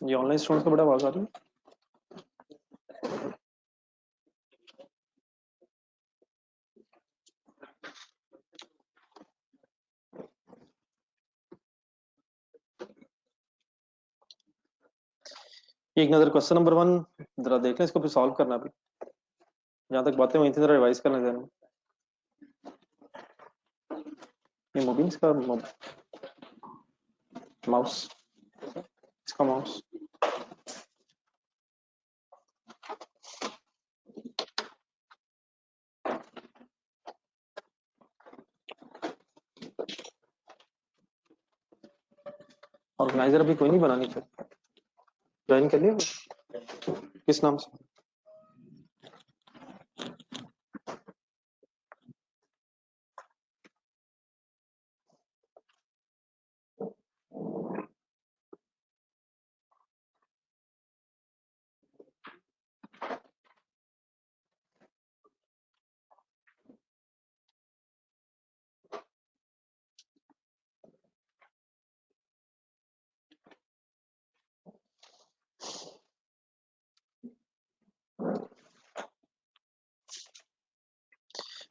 ये online students का बड़ा आवाज आ रही है। एक नजर क्वेश्चन नंबर 1 जरा देख लें, इसको फिर सॉल्व करना भी। जहां तक बातें हुई थी जरा रिवाइज करना जरा। ये मोबिन्स का माउस, इसका माउस। ऑर्गेनाइजर अभी कोई नहीं बनानी चाहिए। ज्वाइन कर लिया किस नाम से?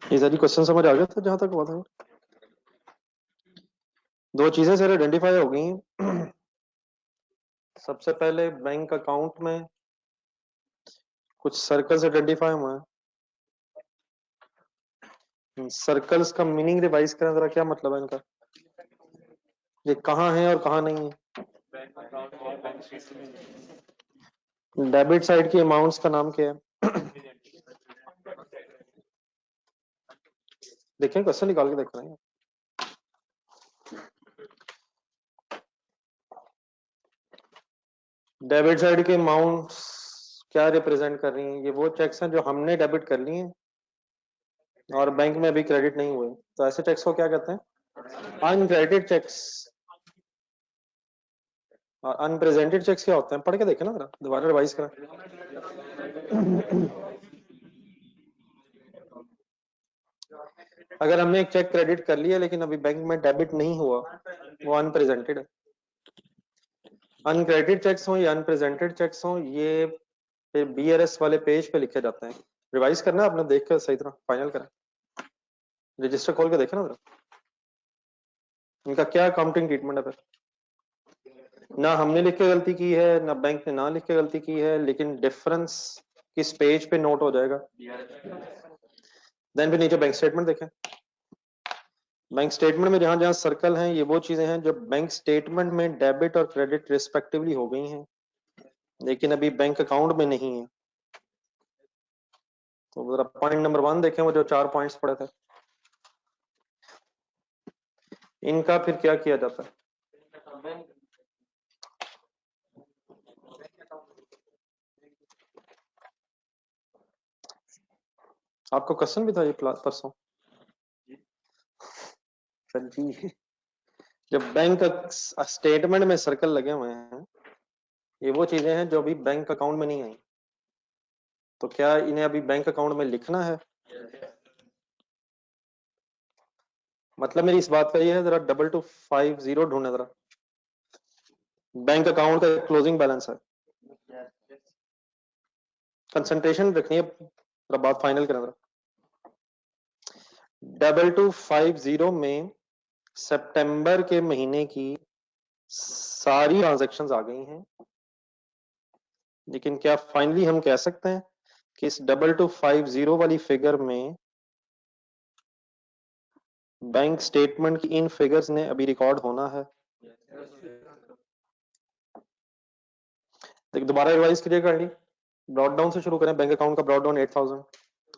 ये सारी क्वेश्चन समझ आ गया था जहां तक हुआ था। दो चीजें सर आइडेंटिफाई हो गई हैं। सबसे पहले बैंक अकाउंट में कुछ सर्कल्स आइडेंटिफाई हुए हैं। सर्कल्स का मीनिंग रिवाइज करें जरा, क्या मतलब है इनका? ये कहाँ है और कहाँ नहीं है? डेबिट साइड की अमाउंट्स का नाम क्या है? देखें क्वेश्चन निकाल के देख रहे हैं। डेबिट साइड के अमाउंट्स क्या रिप्रेजेंट कर रही हैं? ये वो चेक्स हैं जो हमने डेबिट कर लिए हैं और बैंक में अभी क्रेडिट नहीं हुए, तो ऐसे चेक्स को क्या कहते हैं? Uncredited cheques. और अनप्रेजेंटेड चेक्स क्या होते हैं? पढ़ के देखें ना जरा, दोबारा रिवाइज करें। अगर हमने एक चेक क्रेडिट कर लिया लेकिन अभी बैंक में डेबिट नहीं हुआ, वो अनप्रेजेंटेड है। अनक्रेडिटेड चेक्स हो या अनप्रेजेंटेड चेक्स हो, ये फिर बीआरएस वाले पेज पे लिखे जाते हैं। रिवाइज करना आपने, देख कर सही तरह फाइनल करें। रजिस्टर खोल के देखें ना जरा, इनका क्या अकाउंटिंग ट्रीटमेंट है। फिर ना हमने लिख के गलती की है ना बैंक ने ना लिख के गलती की है, लेकिन डिफरेंस किस पेज पे नोट हो जाएगा? देन फिर नीचे बैंक स्टेटमेंट देखें। बैंक स्टेटमेंट में जहां जहां सर्कल हैं, ये वो चीजें हैं जो बैंक स्टेटमेंट में डेबिट और क्रेडिट रिस्पेक्टिवली हो गई हैं लेकिन अभी बैंक अकाउंट में नहीं है। तो जरा पॉइंट नंबर 1 देखें, वो जो 4 पॉइंट्स पड़े थे, इनका फिर क्या किया जाता है? आपको क्वेश्चन भी था ये परसों सर जी। जब बैंक स्टेटमेंट में सर्कल लगे हुए हैं, ये वो चीजें हैं जो अभी बैंक अकाउंट में नहीं आई, तो क्या इन्हें अभी बैंक अकाउंट में लिखना है? मतलब मेरी इस बात का ये है, जरा 2250 ढूंढना जरा। बैंक अकाउंट का क्लोजिंग बैलेंस है, कंसंट्रेशन रखनी है, जरा बात फाइनल करें जरा। 2250 में सितंबर के महीने की सारी ट्रांजैक्शंस आ गई हैं, लेकिन क्या फाइनली हम कह सकते हैं कि इस 2250 वाली फिगर में बैंक स्टेटमेंट की इन फिगर्स ने अभी रिकॉर्ड होना है? देखिए दोबारा रिवाइज कीजिए काइंडली। ब्रॉड डाउन से शुरू करें। बैंक अकाउंट का ब्रॉड डाउन 8000।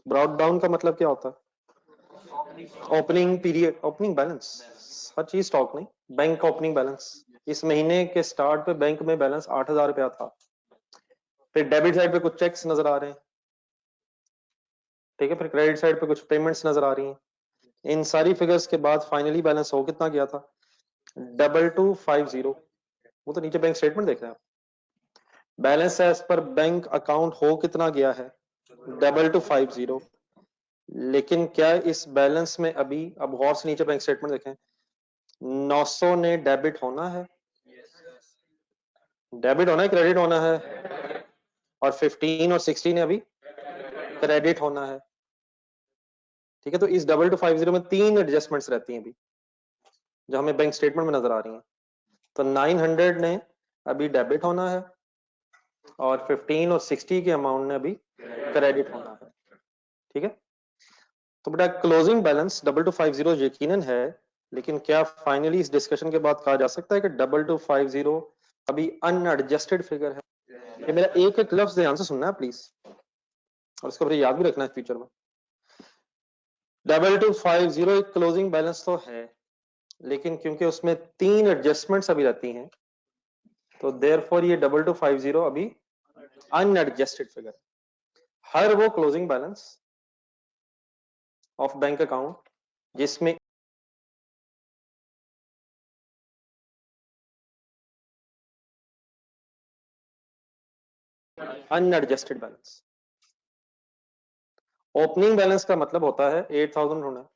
ब्रॉड डाउन का मतलब क्या होता है? ओपनिंग पीरियड, ओपनिंग बैलेंस, हर चीज स्टॉक नहीं, बैंक का ओपनिंग बैलेंस। इस महीने के स्टार्ट पे बैंक में बैलेंस 8000 रुपया था। फिर डेबिट साइड पे कुछ चेक्स नजर आ रहे हैं, ठीक है, फिर क्रेडिट साइड पे कुछ पेमेंट्स नजर आ रही हैं। इन सारी फिगर्स के बाद फाइनली बैलेंस हो कितना गया था? 2250। वो तो नीचे बैंक स्टेटमेंट देख रहे हैं आप। Balance as per bank account हो कितना गया है? 2250। लेकिन क्या इस बैलेंस में अभी, अब गौर से नीचे बैंक स्टेटमेंट देखें, 900 ने डेबिट होना है? डेबिट होना है, क्रेडिट होना है, और 15 और 16 ने अभी क्रेडिट होना है। ठीक है, तो इस 2250 में 3 एडजस्टमेंट्स रहती हैं अभी, जो हमें बैंक स्टेटमेंट में नजर आ रही हैं। तो 900 ने अभी डेबिट होना है, और 15 और 60 के अमाउंट ने अभी क्रेडिट होना है। ठीक है, तो बेटा क्लोजिंग बैलेंस 2250 यकीनन है, लेकिन क्या फाइनली इस डिस्कशन के बाद कहा जा सकता है कि 2250 अभी अनएडजस्टेड फिगर है? ये मेरा एक एक लफ्ज ध्यान से सुनना है प्लीज, और इसको फिर याद भी रखना है फ्यूचर में। 2250 एक क्लोजिंग बैलेंस तो है, लेकिन क्योंकि उसमें 3 एडजस्टमेंट्स अभी रहती हैं, तो देयरफॉर ये 2250 अभी अनएडजस्टेड फिगर है। हर वो closing balance of bank account जिसमें अनएडजस्टेड बैलेंस, ओपनिंग बैलेंस का मतलब होता है 8000 होना,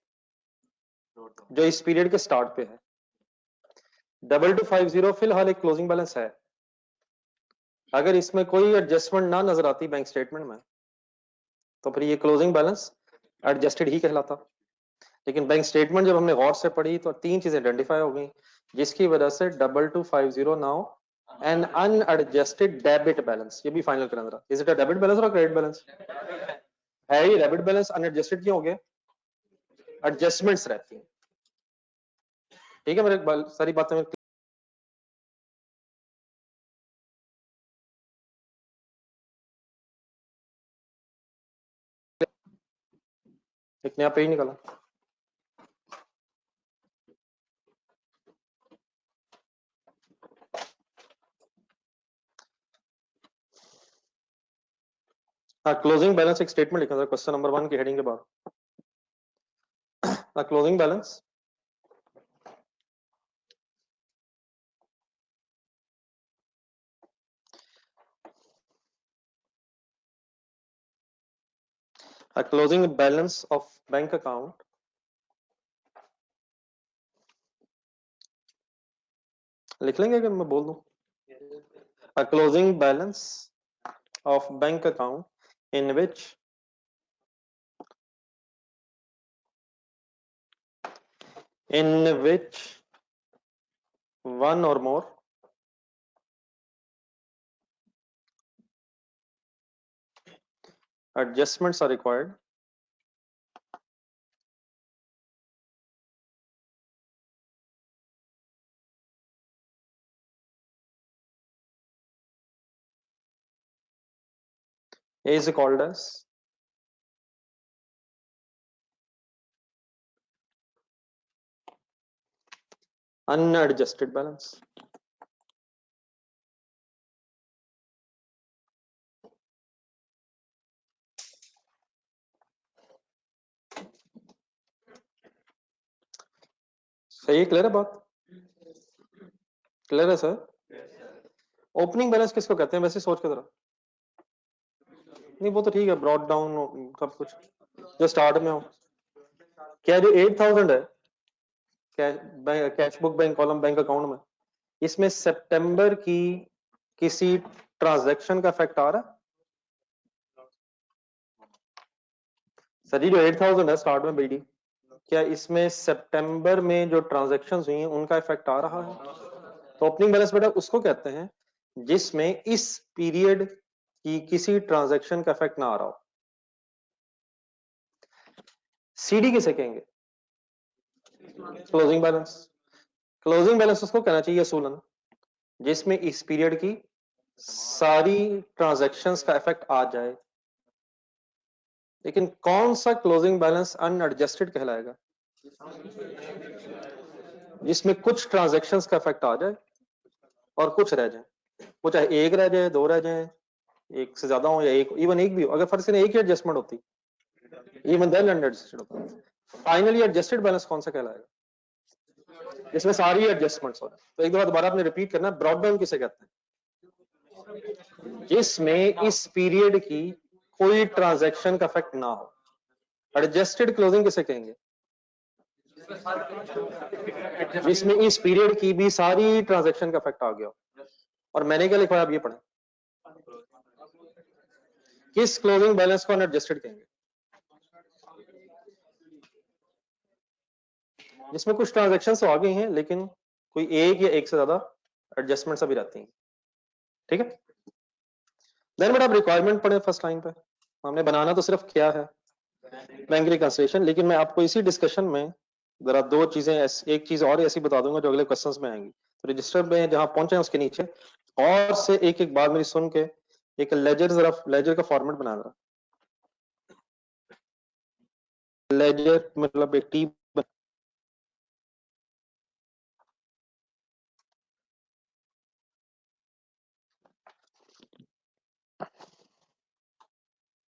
जो इस पीरियड के स्टार्ट पे है। 2250 फिलहाल एक क्लोजिंग बैलेंस है। अगर इसमें कोई एडजस्टमेंट ना नजर आती बैंक स्टेटमेंट में, तो फिर ये क्लोजिंग बैलेंस एडजस्टेड ही कहलाता। लेकिन बैंक स्टेटमेंट जब हमने गौर से पढ़ी तो 3 चीजें आइडेंटिफाई हो गई, जिसकी वजह से 2250 now an unadjusted debit balance, ये भी फाइनल करना जरा, is it a debit balance और क्रेडिट बैलेंस? है ये डेबिट बैलेंस। अनएडजस्टेड क्यों हो गया? एडजस्टमेंट्स रहती हैं। ठीक है, मेरे सारी बातें एक नया पेज निकाला। हाँ, क्लोजिंग बैलेंस एक स्टेटमेंट लिखा था क्वेश्चन नंबर 1 की हेडिंग के बाद। Closing balance a closing balance of bank account लिख लेंगे अगर मैं बोल दूं? a closing balance of bank account in which one or more adjustments are required is called as unadjusted balance। सही, क्लियर है बात? क्लियर है सर? ओपनिंग बैलेंस किसको कहते हैं वैसे सोच के जरा? नहीं वो तो ठीक है, ब्रॉड डाउन सब कुछ जो स्टार्ट में हो। क्या जो 8000 है cash book bank column bank account में, इसमें सितंबर की किसी ट्रांजैक्शन का इफेक्ट आ रहा है? सर जी, जो 8000 है स्टार्ट में बीडी, क्या इसमें सितंबर में जो ट्रांजैक्शंस हुई हैं उनका इफेक्ट आ रहा है? तो ओपनिंग बैलेंस बेटा उसको कहते हैं जिसमें इस पीरियड की किसी ट्रांजैक्शन का इफेक्ट ना आ रहा हो। सीडी किसे कहेंगे? Closing balance. क्लोजिंग बैलेंस उसको कहना चाहिए असूलन जिसमें इस पीरियड की सारी ट्रांजैक्शंस का इफेक्ट आ जाए। लेकिन कौन सा क्लोजिंग बैलेंस अनएडजस्टेड कहलाएगा? जिसमें कुछ ट्रांजैक्शंस का इफेक्ट आ जाए और कुछ रह जाए, वो चाहे एक रह जाए, दो रह जाए, एक से ज्यादा हो या एक, इवन एक भी हो, अगर फर्स्ट से एक ही एडजस्टमेंट होती, इवन देन अनएडजस्टेड होता। फाइनली एडजस्टेड बैलेंस कौन सा कहलाएगा? जिसमें सारी एडजस्टमेंट्स हो रहे। तो एक दफा दोबारा आपने रिपीट करना, ब्रॉडडाउन किसे कहते हैं? जिसमें इस पीरियड की कोई ट्रांजैक्शन का इफेक्ट ना हो। एडजस्टेड क्लोजिंग किसे कहेंगे? जिसमें इस पीरियड की भी सारी ट्रांजैक्शन का इफेक्ट आ गया हो। और मैंने क्या लिखवाया आप ये पढ़ें। किस क्लोजिंग बैलेंस को अनएडजस्टेड कहेंगे? जिसमें कुछ ट्रांजेक्शन तो आ गई हैं लेकिन कोई एक या एक से ज्यादा एडजस्टमेंट्स अभी रहती हैं, ठीक है। देन बेटा आप रिक्वायरमेंट पढ़े फर्स्ट लाइन पे, हमने बनाना तो सिर्फ क्या है, बैंक रिकंसिलिएशन, लेकिन मैं आपको इसी डिस्कशन में जरा दो चीजें एक चीज और ऐसी बता दूंगा जो अगले क्वेश्चंस में आएंगी। तो रजिस्टर में जहां पहुंचे उसके नीचे और से एक एक बात मेरी सुन के एक लेजर, जरा लेजर का फॉर्मेट बना रहा, लेजर मतलब एक टी,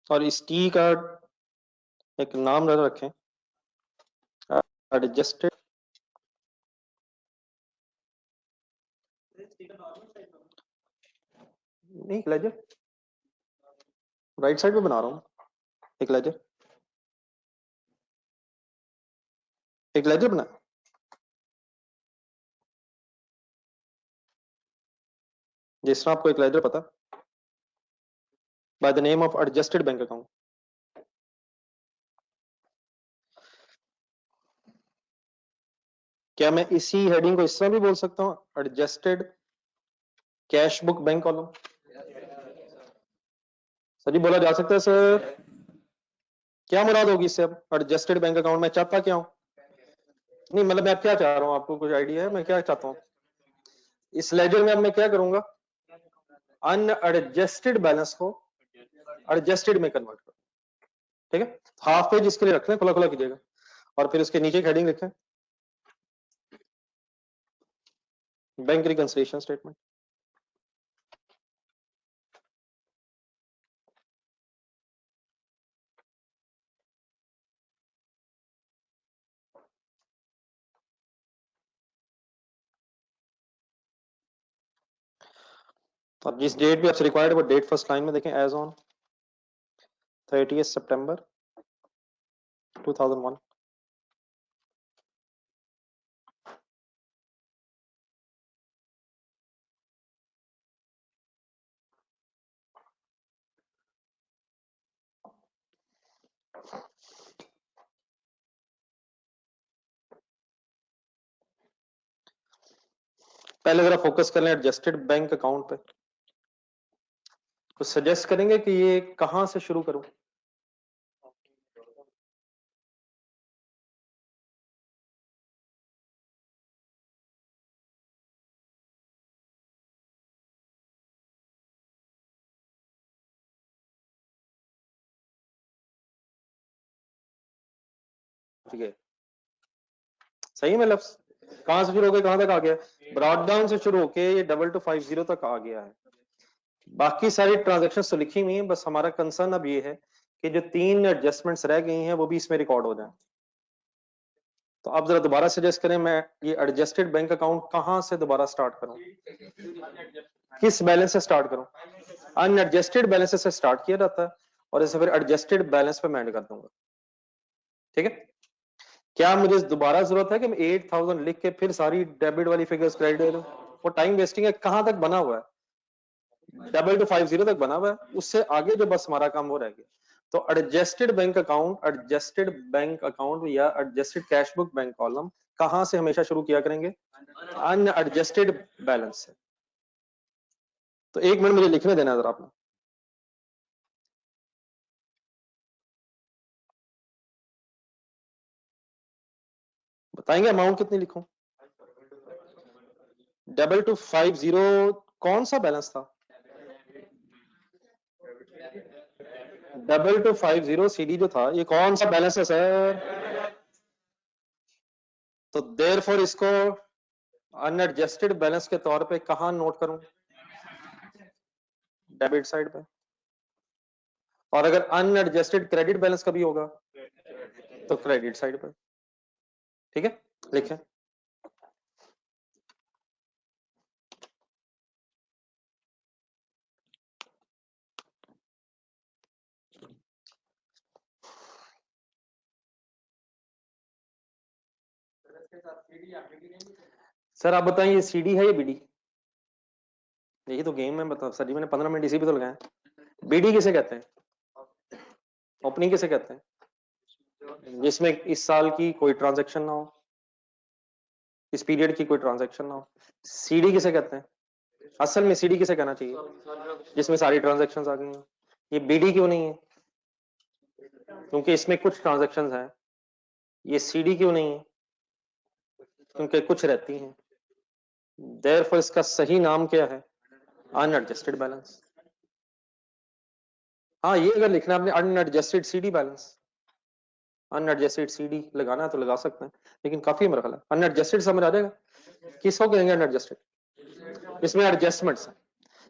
और इस टी का एक नाम रखें एडजस्टेड, नहीं लेजर राइट साइड पे बना रहा हूँ, एक लेजर, एक लेजर बना, जिस तरह आपको एक लेजर पता by the name of adjusted bank account. क्या मैं इसी हेडिंग को इस तरह भी बोल सकता हूँ, adjusted cash book bank column? Sir ji बोला जा सकता है सर। क्या मुराद होगी इससे, अब एडजस्टेड बैंक अकाउंट में चाहता क्या हूं? नहीं मतलब मैं क्या चाह रहा हूँ, आपको कुछ आइडिया है मैं क्या चाहता हूँ? इस लेजर में अब मैं क्या करूंगा, अनएडजस्टेड बैलेंस को एडजस्टेड में कन्वर्ट करूँ, ठीक है। हाफ पेज इसके लिए रख लें, खुला खुला कीजिएगा, और फिर उसके नीचे हेडिंग लिखें बैंक रिकंसिलिएशन स्टेटमेंट। तो अब जिस डेट भी आपसे रिक्वायर्ड है वो डेट फर्स्ट लाइन में देखें, एज ऑन 30 सितंबर 2001। पहले जरा फोकस कर लें एडजस्टेड बैंक अकाउंट पे, तो सजेस्ट करेंगे कि ये कहां से शुरू करूं? ठीक है, सही में लफ्ज कहां से शुरू होकर कहां तक आ गया? ब्रॉड डाउन से शुरू होके ये 2250 तक आ गया है। बाकी सारी ट्रांजेक्शन तो लिखी हुई है, बस हमारा कंसर्न अब ये है कि जो 3 एडजस्टमेंट्स रह गई हैं वो भी इसमें रिकॉर्ड हो जाए। तो अब जरा दोबारा सजेस्ट करें, मैं ये एडजस्टेड बैंक अकाउंट कहां से दोबारा स्टार्ट करूं, किस बैलेंस से स्टार्ट करूं? अनएडजस्टेड बैलेंस से स्टार्ट किया जाता है और इसे फिर एडजस्टेड बैलेंस पे मैं ऐड कर दूंगा, ठीक है। क्या मुझे दोबारा जरूरत है कि मैं 8000 लिख के फिर सारी डेबिट वाली फिगर्स क्रेडिट दे दूं? वो टाइम वेस्टिंग है। कहां तक बना हुआ है? 2250 तक बना हुआ है, उससे आगे जो बस हमारा काम वो रह गया। तो adjusted bank account, adjusted bank account या adjusted cash book bank column कहां से हमेशा शुरू किया करेंगे? अनएडजस्टेड बैलेंस से। तो एक मिनट मुझे लिखने देना जरा आपने, बताएंगे अमाउंट कितनी लिखूं? 2250 कौन सा बैलेंस था? 2250 सीडी जो था ये कौन सा बैलेंस है सर? तो देयरफॉर इसको अनएडजस्टेड बैलेंस के तौर पे कहां नोट करूं? डेबिट साइड पे। और अगर अनएडजस्टेड क्रेडिट बैलेंस कभी होगा तो क्रेडिट साइड पे, ठीक है। लिखें सर, आप बताइए ये सीडी है या बीडी? यही तो गेम है। बताओ सर जी, मैंने 15 मिनट इसी पे तो लगाए। बीडी किसे कहते हैं? ओपनिंग किसे कहते हैं? जिसमें इस साल की कोई ट्रांजैक्शन ना हो, इस पीरियड की कोई ट्रांजैक्शन ना हो। सीडी किसे कहते हैं? असल में सीडी किसे कहना चाहिए? जिसमें सारी ट्रांजैक्शंस आ गई हैं। ये बीडी क्यों नहीं है? क्योंकि इसमें कुछ ट्रांजैक्शंस हैं। ये सीडी क्यों नहीं है? क्योंकि कुछ रहती हैं। देयरफॉर इसका सही नाम क्या है? Unadjusted balance. हाँ, ये अगर लिखना है आपने unadjusted CD balance, unadjusted CD लगाना है तो लगा सकते हैं, लेकिन काफी मेरा ख्याल है अनएडजस्टेड समझ आ जाएगा। किसको कहेंगे अनएडजस्टेड? इसमें एडजस्टमेंट्स हैं।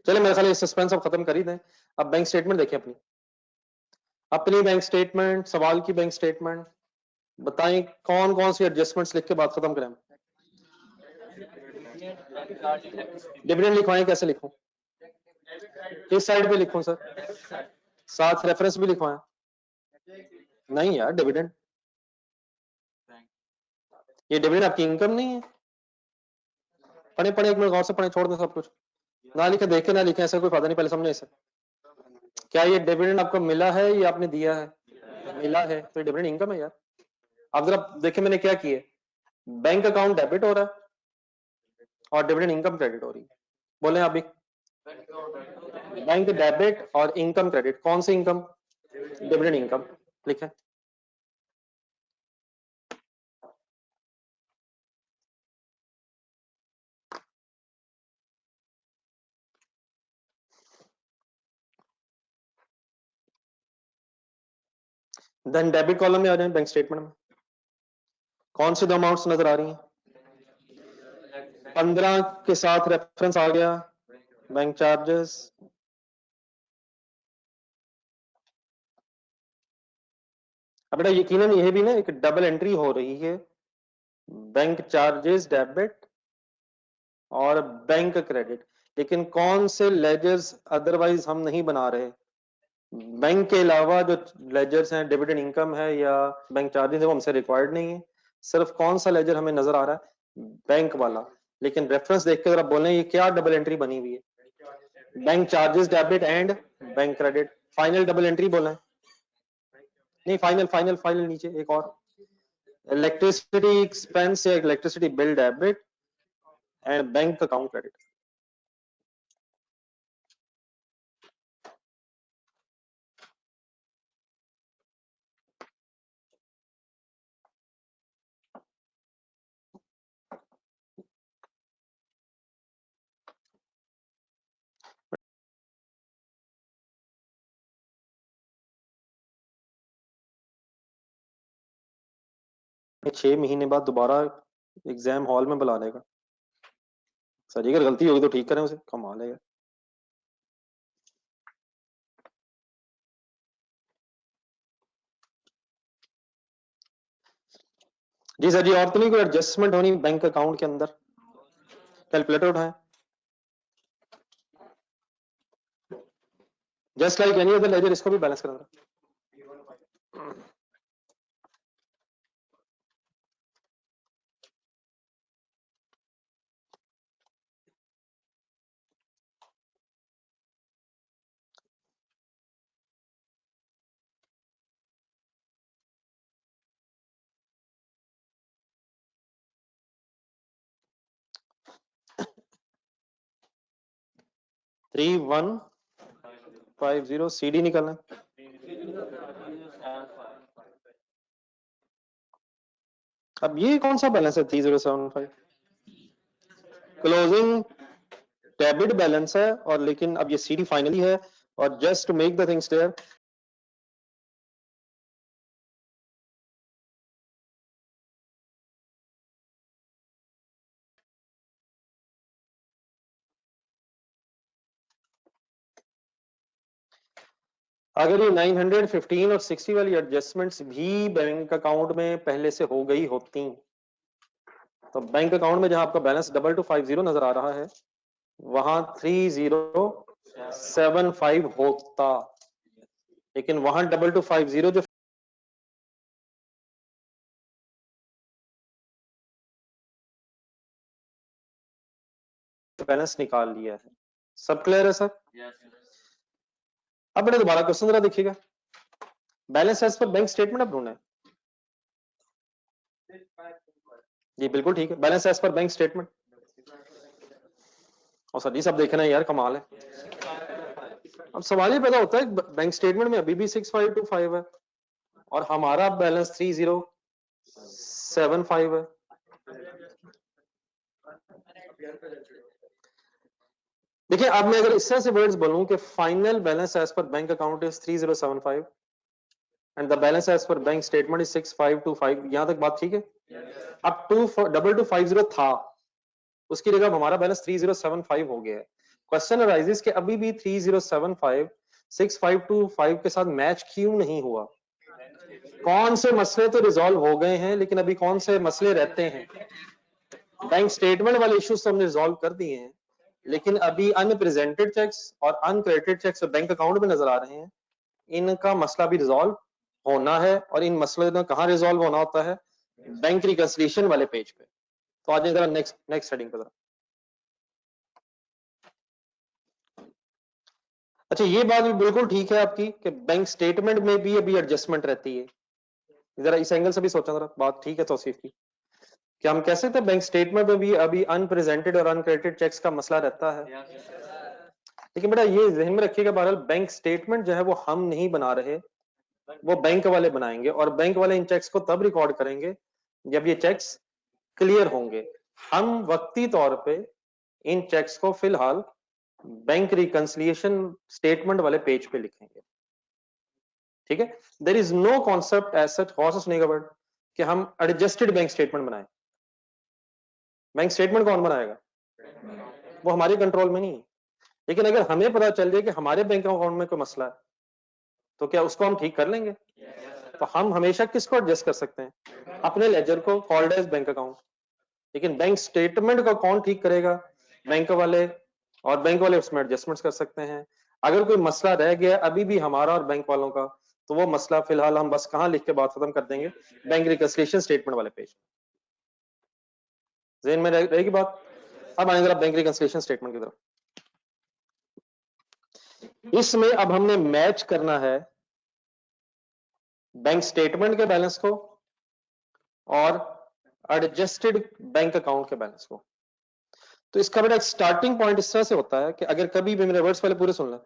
चलिए मेरे ख्याल है सस्पेंस अब खत्म कर ही दें। अब बैंक स्टेटमेंट देखिए अपनी, अपनी बैंक स्टेटमेंट, सवाल की बैंक स्टेटमेंट। बताएं कौन कौन सी एडजस्टमेंट्स लिख के बात खत्म करें। डिविडेंड लिखवाएं, कैसे लिखूं? किस साइड पे लिखूं सर? साथ रेफरेंस भी लिखवाएं? नहीं यार, डिविडेंड, ये डिविडेंड आपकी इनकम नहीं है। पढ़े पढ़े एक मिनट गौर से पढ़े, छोड़ दें सब कुछ। ना लिखे देखे, ना लिखे, ऐसा कोई फायदा नहीं, पहले समझे इसे। क्या ये डिविडेंड आपको मिला है या आपने दिया है? मिला है तो डिविडेंड इनकम है यार। अब जरा देखिए मैंने क्या किया, बैंक अकाउंट डेबिट हो रहा है और डिविडेंड इनकम क्रेडिट हो रही है। बोले आप भी। बैंक डेबिट और इनकम क्रेडिट, कौन सी इनकम? डिविडेंड इनकम लिखे। देन डेबिट कॉलम में आ जाए, बैंक स्टेटमेंट में कौन सी दो अमाउंट्स नजर आ रही हैं? 15 के साथ रेफरेंस आ गया, बैंक चार्जेस। अब बेटा यकीनन यह भी ना एक डबल एंट्री हो रही है, बैंक चार्जेस डेबिट और बैंक क्रेडिट। लेकिन कौन से लेजर्स अदरवाइज हम नहीं बना रहे? बैंक के अलावा जो लेजर्स हैं, डिविडेंड इनकम है या बैंक चार्जेस है, वो हमसे रिक्वायर्ड नहीं है। सिर्फ कौन सा लेजर हमें नजर आ रहा है? बैंक वाला। लेकिन रेफरेंस देख के जरा बोलें ये क्या डबल एंट्री बनी हुई है? Bank charges debit and bank credit. Final double entry बोले? नहीं, फाइनल फाइनल फाइनल नीचे एक और, इलेक्ट्रिसिटी एक्सपेंस या electricity bill debit and bank account credit. छह महीने बाद दोबारा एग्जाम हॉल में बुलाने का। सर जी अगर गलती होगी तो ठीक करें उसे, कमाल है। जी सर जी, और तो नहीं कोई एडजस्टमेंट होनी बैंक अकाउंट के अंदर? कैलकुलेटर उठाएं। Just like any other ledger, इसको भी बैलेंस करना। 3150 सीडी निकलना। अब ये कौन सा बैलेंस है 3075? क्लोजिंग डेबिट बैलेंस है, और लेकिन अब ये सीडी फाइनली है। और just to make the things clear, अगर ये 915 और 60 वाली एडजस्टमेंट्स भी बैंक अकाउंट में पहले से हो गई होती, तो बैंक अकाउंट में जहां आपका बैलेंस 2250 नजर आ रहा है, वहां 3075 होता। लेकिन वहां 2250 जो बैलेंस निकाल लिया है, सब क्लियर है सर? अब बेटा दोबारा क्वेश्चन जरा देखिएगा, balance as per bank statement अब ढूंढना है। जी बिल्कुल ठीक है, balance as per bank statement. और सर जी सब देखना है यार, कमाल है। अब सवाल ये पैदा होता है बैंक स्टेटमेंट में अभी भी 6525 है और हमारा बैलेंस 3075 है। देखिए अब मैं अगर इस तरह से वर्ड्स बोलूं कि final balance as per bank account is 3075 and the balance as per bank statement is 6525, यहां तक बात ठीक है? अब 2250 था, उसकी जगह हमारा बैलेंस 3075 हो गया है। क्वेश्चन अराइजेस कि अभी भी 3075 6525 के साथ मैच क्यों नहीं हुआ? कौन से मसले तो रिजॉल्व हो गए हैं लेकिन अभी कौन से मसले रहते हैं? बैंक स्टेटमेंट वाले इश्यूज तो हमने रिजॉल्व कर दिए हैं, लेकिन अभी अनप्रेजेंटेड चेक्स और अनक्रेडिटेड चेक्स बैंक अकाउंट में नजर आ रहे हैं, इनका मसला भी रिजॉल्व होना है। और इन मसले में कहाँ रिजॉल्व होना होता है? बैंक रिकंसिलिएशन वाले पेज पे। तो आज जरा नेक्स्ट हेडिंग पे जरा। अच्छा ये बात भी बिल्कुल ठीक है आपकी कि बैंक स्टेटमेंट में भी अभी एडजस्टमेंट रहती है, जरा इस एंगल से भी सोचा जरा, बात ठीक है तौसीफ की। क्या हम कह सकते हैं बैंक स्टेटमेंट में भी अभी अनप्रेजेंटेड और अनक्रेडिटेड चेक्स का मसला रहता है? लेकिन बेटा ये ध्यान में रखिएगा, बहरहाल बैंक स्टेटमेंट जो है वो हम नहीं बना रहे, वो बैंक वाले बनाएंगे और बैंक वाले इन चेक्स को तब रिकॉर्ड करेंगे जब ये चेक्स क्लियर होंगे। हम वक्ती तौर पे इन चेक्स को फिलहाल बैंक रिकंसिलिएशन स्टेटमेंट वाले पेज पे लिखेंगे, ठीक है? There is no concept as such horse snake bird कि हम एडजस्टेड बैंक स्टेटमेंट बनाएं। बैंक स्टेटमेंट कौन बनाएगा? वो हमारे कंट्रोल में नहीं है। लेकिन अगर हमें पता चल जाए कि हमारे बैंक अकाउंट में कोई मसला है तो क्या उसको हम ठीक कर लेंगे? तो हम हमेशा किसको एडजस्ट कर सकते हैं? अपने लेजर को, कॉल्ड एज बैंक अकाउंट। लेकिन बैंक स्टेटमेंट को कौन ठीक करेगा? बैंक वाले। और बैंक वाले उसमें एडजस्टमेंट्स कर सकते हैं। अगर कोई मसला रह गया अभी भी हमारा और बैंक वालों का, तो वो मसला फिलहाल हम बस कहां लिख के बात खत्म कर देंगे? बैंक रिकंसिलिएशन स्टेटमेंट वाले पेज। ज़हन में रहेगी बात? अब आएंगे बैंक रिकंसिलिएशन स्टेटमेंट की तरफ। इसमें अब हमने मैच करना है बैंक स्टेटमेंट के बैलेंस को और एडजस्टेड बैंक अकाउंट के बैलेंस को। तो इसका बेटा स्टार्टिंग पॉइंट इस तरह से होता है कि अगर कभी भी, मेरे वर्ड्स पहले पूरे सुन लें,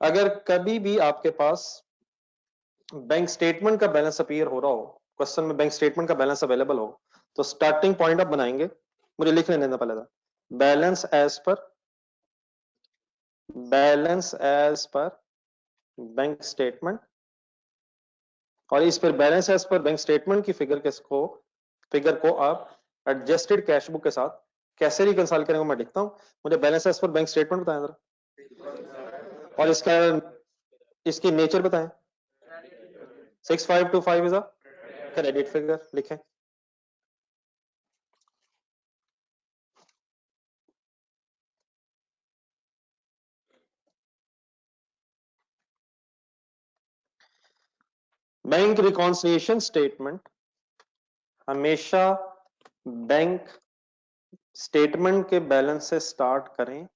अगर कभी भी आपके पास बैंक स्टेटमेंट का बैलेंस अपीयर हो रहा हो, क्वेश्चन में बैंक स्टेटमेंट का बैलेंस अवेलेबल हो, तो स्टार्टिंग पॉइंट आप बनाएंगे, मुझे लिख लेने देना पहले था, balance as per bank statement. और इस पर balance as per bank statement की फिगर को आप एडजस्टेड कैश बुक के साथ कैसे रिकंसाइल करेंगे मैं लिखता हूं। मुझे balance as per bank statement बताएं जरा, और इसकी नेचर बताएं। 6525 इज अ क्रेडिट फिगर, लिखें। बैंक रिकॉन्सिलिएशन स्टेटमेंट हमेशा बैंक स्टेटमेंट के बैलेंस से स्टार्ट करें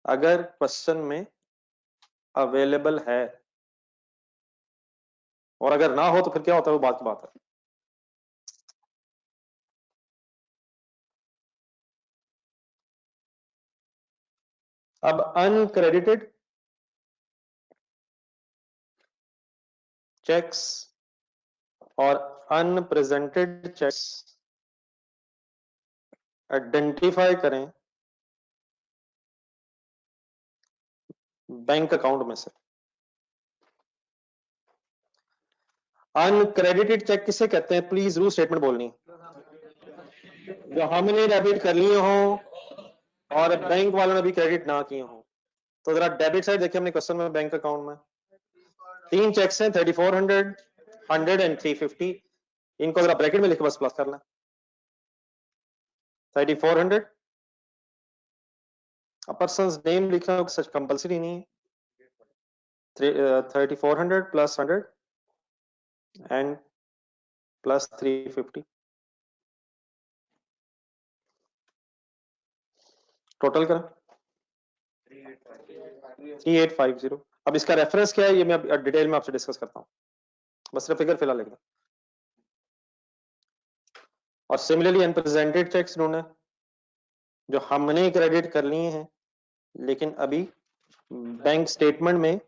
अगर क्वेश्चन में अवेलेबल है, और अगर ना हो तो फिर क्या होता है वो बात की बात है। अब अनक्रेडिटेड चेक्स और अनप्रेजेंटेड चेक्स आइडेंटिफाई करें बैंक अकाउंट में से। अनक्रेडिटेड चेक किसे कहते हैं? प्लीज रूल स्टेटमेंट बोलनी, जो हमने डेबिट कर लिए हो और बैंक वालों ने भी क्रेडिट ना किए हो। तो जरा डेबिट साइड देखिए हमने क्वेश्चन में, बैंक अकाउंट में 3 चेक्स हैं, 3400, 100 एंड 350। इनको जरा ब्रैकेट में लिख के बस प्लस करना। 3400, पर्सन नेम लिखना सच कंपलसरी नहीं है। 3400 प्लस 100 एंड प्लस 350, टोटल करें 3850। अब इसका रेफरेंस क्या है ये मैं डिटेल में आपसे डिस्कस करता हूँ, बस सिर्फ फिगर फिलहाल लिखना। और सिमिलरली अनप्रेजेंटेड चेक्स ढूंढे जो हमने क्रेडिट कर लिए हैं लेकिन अभी बैंक स्टेटमेंट में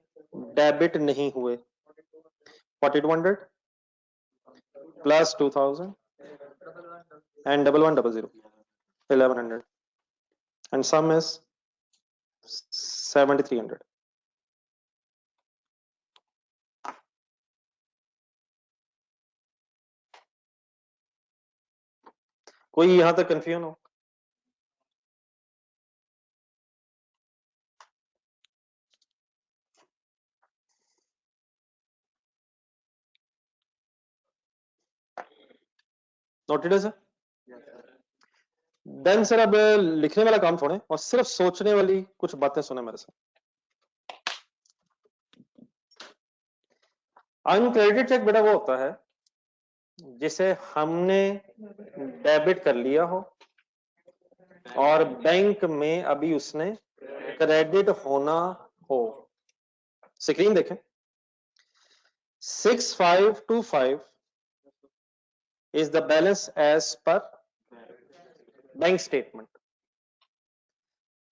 डेबिट नहीं हुए। 4200 plus 2000 and 1100 1100 and sum is 7300। कोई यहां तक कंफ्यूजन हो? नोटेड है सर? देन सर अब लिखने वाला काम छोड़ें और सिर्फ सोचने वाली कुछ बातें सुने मेरे से। अनक्रेडिटेड चेक बेटा वो होता है जिसे हमने डेबिट कर लिया हो और बैंक में अभी उसने क्रेडिट होना हो। स्क्रीन देखें। 6525 is the balance as per bank statement.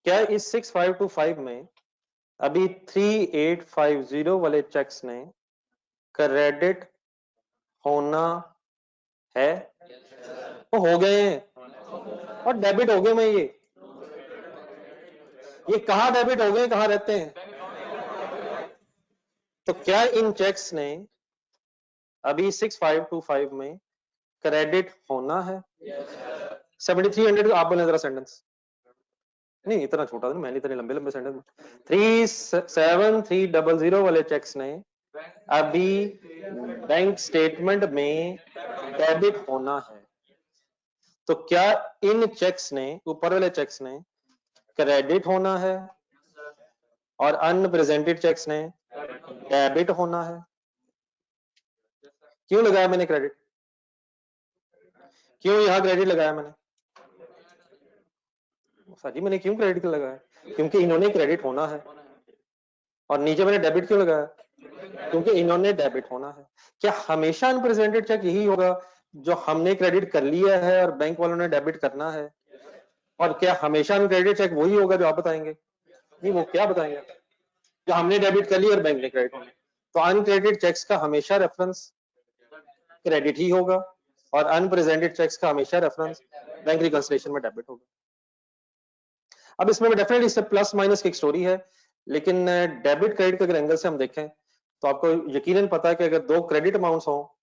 क्या इस 6525 में अभी 3850 वाले चेक्स ने क्रेडिट होना है? वो हो गए हैं और डेबिट हो गए। मैं ये कहां डेबिट हो गए, कहां रहते हैं? तो क्या इन चेक्स ने अभी 6525 में क्रेडिट होना है? 7300 आप बोले जरा सेंटेंस। नहीं इतना छोटा था, मैंने इतने लंबे लंबे सेंटेंस। 37300 वाले चेक्स ने अभी बैंक स्टेटमेंट में डेबिट होना है। तो क्या इन चेक्स ने, ऊपर वाले चेक्स ने क्रेडिट होना है और अनप्रेजेंटेड चेक्स ने डेबिट होना है? क्यों लगाया मैंने क्रेडिट? क्यों यहां क्रेडिट लगाया मैंने? साजी मैंने क्यों क्रेडिट लगाया? क्योंकि इन्होंने क्रेडिट होना है। और नीचे मैंने डेबिट क्यों लगाया? क्योंकि इन्होंने डेबिट होना है। क्या हमेशा अनप्रेजेंटेड चेक यही होगा जो हमने क्रेडिट कर लिया है और बैंक वालों ने डेबिट करना है? और क्या हमेशा अनक्रेडिटेड चेक वही होगा जो आप बताएंगे? नहीं, वो क्या बताएंगे जो हमने डेबिट कर लिया और बैंक ने क्रेडिट होना? तो अनक्रेडिटेड चेक्स का हमेशा रेफरेंस क्रेडिट ही होगा और अनप्रेजेंटेड चेक्स का हमेशा रेफरेंस बैंक रिकंसिलिएशन में डेबिट होगा। अब इसमें डेफिनेटली इससे प्लस माइनस की एक स्टोरी है, लेकिन डेबिट क्रेडिट के अगर एंगल से हम देखें तो आपको यकीनन पता है कि अगर दो क्रेडिट अमाउंट्स हो